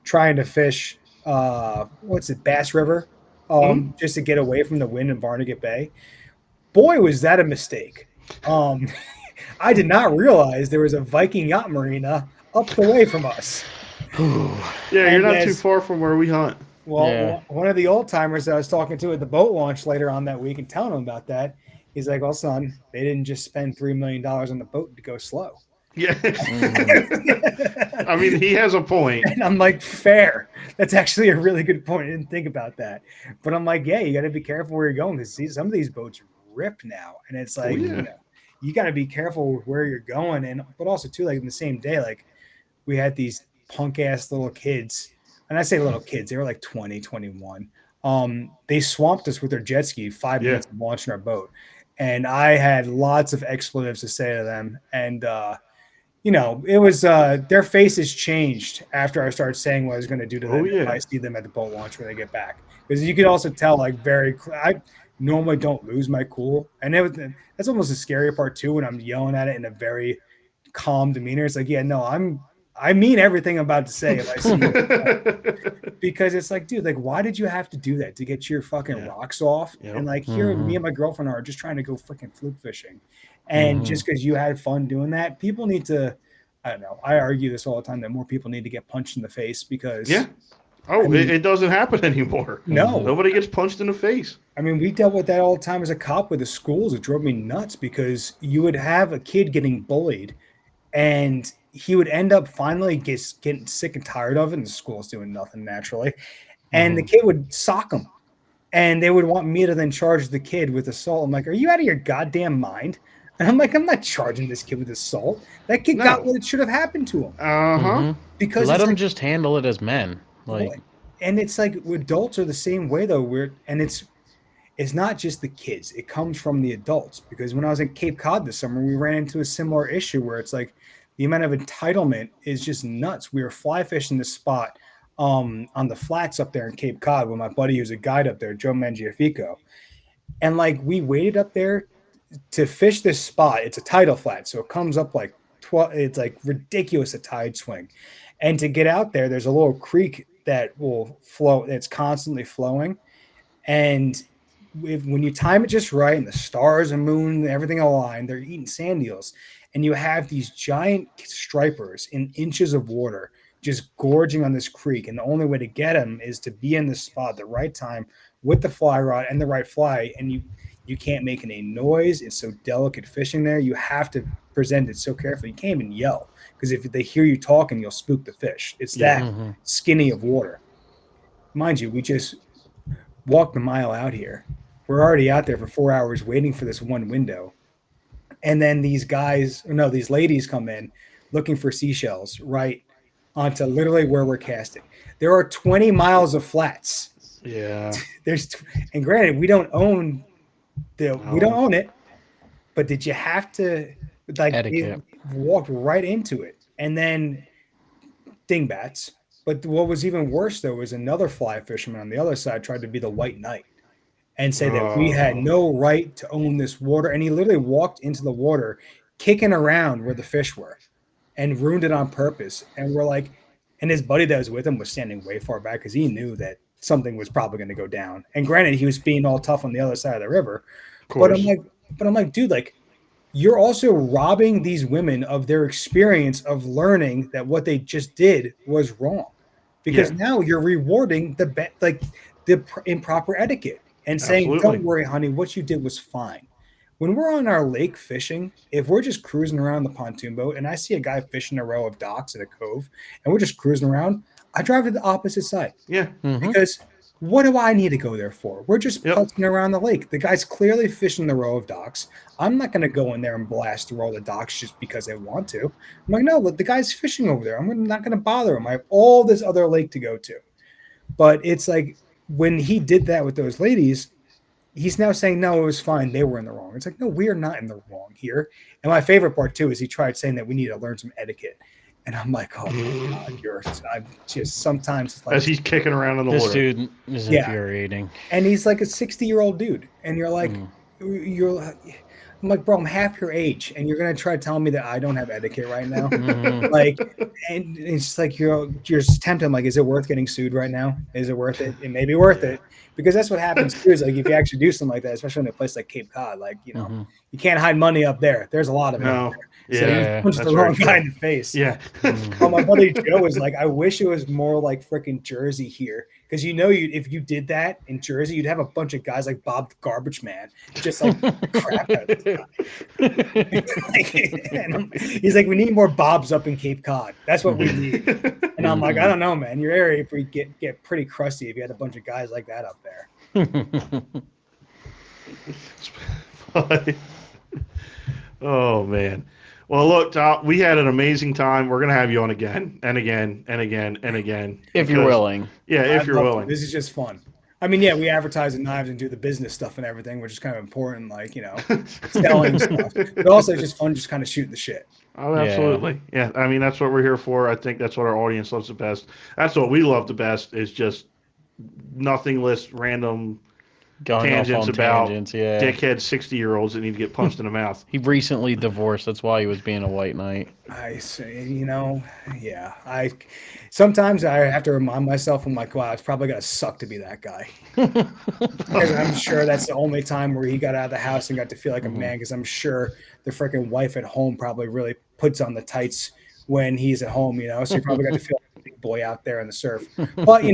trying to fish Bass River, just to get away from the wind in Barnegat Bay. Boy, was that a mistake. I did not realize there was a Viking yacht marina up the way from us. Yeah, you're not too far from where we hunt. Well, one of the old timers that I was talking to at the boat launch later on that week and telling him about that, he's like, "Well, son, they didn't just spend $3 million on the boat to go slow." Yeah. I mean, he has a point. And I'm like, fair. That's actually a really good point. I didn't think about that. But I'm like, yeah, you got to be careful where you're going, because some of these boats rip now. And it's like, you got to be careful with where you're going. But also, too, like in the same day, like we had these punk ass little kids. And I say little kids, they were like 20, 21. They swamped us with their jet ski 5 minutes of launching our boat. And I had lots of expletives to say to them. And, it was their faces changed after I started saying what I was going to do to them if I see them at the boat launch when they get back. Because you could also tell, like, I normally don't lose my cool. And that's almost the scary part, too, when I'm yelling at it in a very calm demeanor. It's like, yeah, no, I mean everything I'm about to say if I see you. Because it's like, dude, like, why did you have to do that to get your fucking rocks off? And like here, me and my girlfriend are just trying to go freaking fluke fishing. And just because you had fun doing that, people need to, I don't know, I argue this all the time that more people need to get punched in the face because it doesn't happen anymore. No. Nobody gets punched in the face. I mean, we dealt with that all the time as a cop with the schools. It drove me nuts because you would have a kid getting bullied and he would end up finally getting sick and tired of it, and the school's doing nothing naturally. And the kid would sock him. And they would want me to then charge the kid with assault. I'm like, are you out of your goddamn mind? And I'm like, I'm not charging this kid with assault. That kid got what it should have happened to him. Because let it's them like, just handle it as men. Like, and it's like adults are the same way though. It's not just the kids. It comes from the adults. Because when I was in Cape Cod this summer, we ran into a similar issue where it's like the amount of entitlement is just nuts. We were fly fishing this spot on the flats up there in Cape Cod with my buddy who's a guide up there, Joe Mangiafico. And like we waited up there to fish this spot. It's a tidal flat, so it comes up like 12. It's like ridiculous a tide swing. And to get out there, there's a little creek that will flow. That's constantly flowing, and when you time it just right, and the stars and moon and everything align, they're eating sand eels, and you have these giant stripers in inches of water just gorging on this creek. And the only way to get them is to be in the spot at the right time with the fly rod and the right fly, and you can't make any noise. It's so delicate fishing there. You have to present it so carefully. You can't even yell because if they hear you talking, you'll spook the fish. It's that skinny of water. Mind you, we just walked a mile out here. We're already out there for 4 hours waiting for this one window. And then these ladies come in looking for seashells right onto literally where we're casting. There are 20 miles of flats. Yeah. And granted, we don't own it, but did you have to walk right into it? And then dingbats. But what was even worse though was another fly fisherman on the other side tried to be the white knight and say that we had no right to own this water. And he literally walked into the water, kicking around where the fish were and ruined it on purpose. And we're like, and his buddy that was with him was standing way far back because he knew that something was probably going to go down. And granted, he was being all tough on the other side of the river. But I'm like, dude, like you're also robbing these women of their experience of learning that what they just did was wrong. Because now you're rewarding the improper etiquette and saying, don't worry, honey, what you did was fine. When we're on our lake fishing, if we're just cruising around the pontoon boat and I see a guy fishing a row of docks at a cove and we're just cruising around, I drive to the opposite side. Yeah. Because what do I need to go there for? We're just putzing around the lake. The guy's clearly fishing the row of docks. I'm not going to go in there and blast through all the docks just because I want to. I'm like, no, the guy's fishing over there. I'm not going to bother him. I have all this other lake to go to. But it's like when he did that with those ladies, he's now saying, no, it was fine. They were in the wrong. It's like, no, we are not in the wrong here. And my favorite part, too, is he tried saying that we need to learn some etiquette. And I'm like, oh, my God, I'm just sometimes. Like, as he's kicking around in the water. This dude is infuriating. And he's like a 60-year-old dude. And you're like, I'm like, bro, I'm half your age. And you're going to try to tell me that I don't have etiquette right now? Like, and it's like, you're tempted. I'm like, is it worth getting sued right now? Is it worth it? It may be worth it. Because that's what happens too, is like if you actually do something like that, especially in a place like Cape Cod, like, you can't hide money up there. There's a lot of it up there. So you punch the wrong guy in the face. Yeah. My buddy Joe was like, I wish it was more like freaking Jersey here. Because if you did that in Jersey, you'd have a bunch of guys like Bob the Garbage Man just like crap out of this guy. He's like, we need more Bobs up in Cape Cod. That's what we need. And I'm like, I don't know, man. Your area would get pretty crusty if you had a bunch of guys like that up there. Oh man. Well, look, Tom, we had an amazing time. We're gonna have you on again and again and again and again. If you're willing. Yeah, if you're willing. This is just fun. I mean, yeah, we advertise the knives and do the business stuff and everything, which is kind of important, like, selling stuff. But also it's just fun just kind of shooting the shit. Oh, absolutely. Yeah. I mean, that's what we're here for. I think that's what our audience loves the best. That's what we love the best, is just nothingless, random tangents about dickhead 60-year-olds that need to get punched in the mouth. He recently divorced. That's why he was being a white knight. I say, yeah. Sometimes I have to remind myself, I'm like, wow, it's probably gonna suck to be that guy. Because I'm sure that's the only time where he got out of the house and got to feel like a man. Because I'm sure the freaking wife at home probably really puts on the tights when he's at home, So he probably got to feel like a big boy out there in the surf. But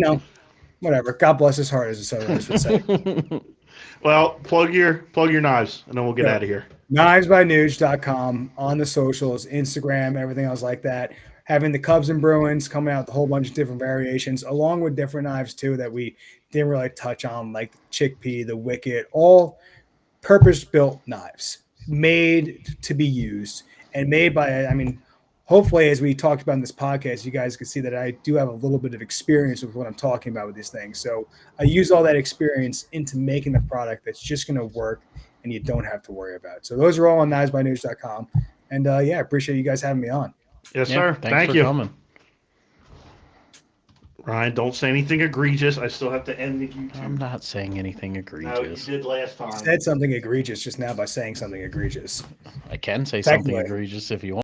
whatever. God bless his heart, as the Southerners would say. Well, plug your knives, and then we'll get out of here. KnivesByNuge.com on the socials, Instagram, everything else like that. Having the Cubs and Bruins coming out with a whole bunch of different variations, along with different knives too that we didn't really touch on, like the Chickpea, the Wicket, all purpose-built knives. made to be used and made by, I mean, hopefully, as we talked about in this podcast, you guys can see that I do have a little bit of experience with what I'm talking about with these things. So I use all that experience into making the product that's just going to work and you don't have to worry about. So those are all on knivesbynuge.com. And yeah, I appreciate you guys having me on. Yes, Yeah, sir. thanks Thank for you. coming. Ryan, don't say anything egregious. I still have to end the YouTube. I'm not saying anything No, you egregious. did last time. You said something egregious just now by saying something egregious. I can say something Technically. egregious if you want.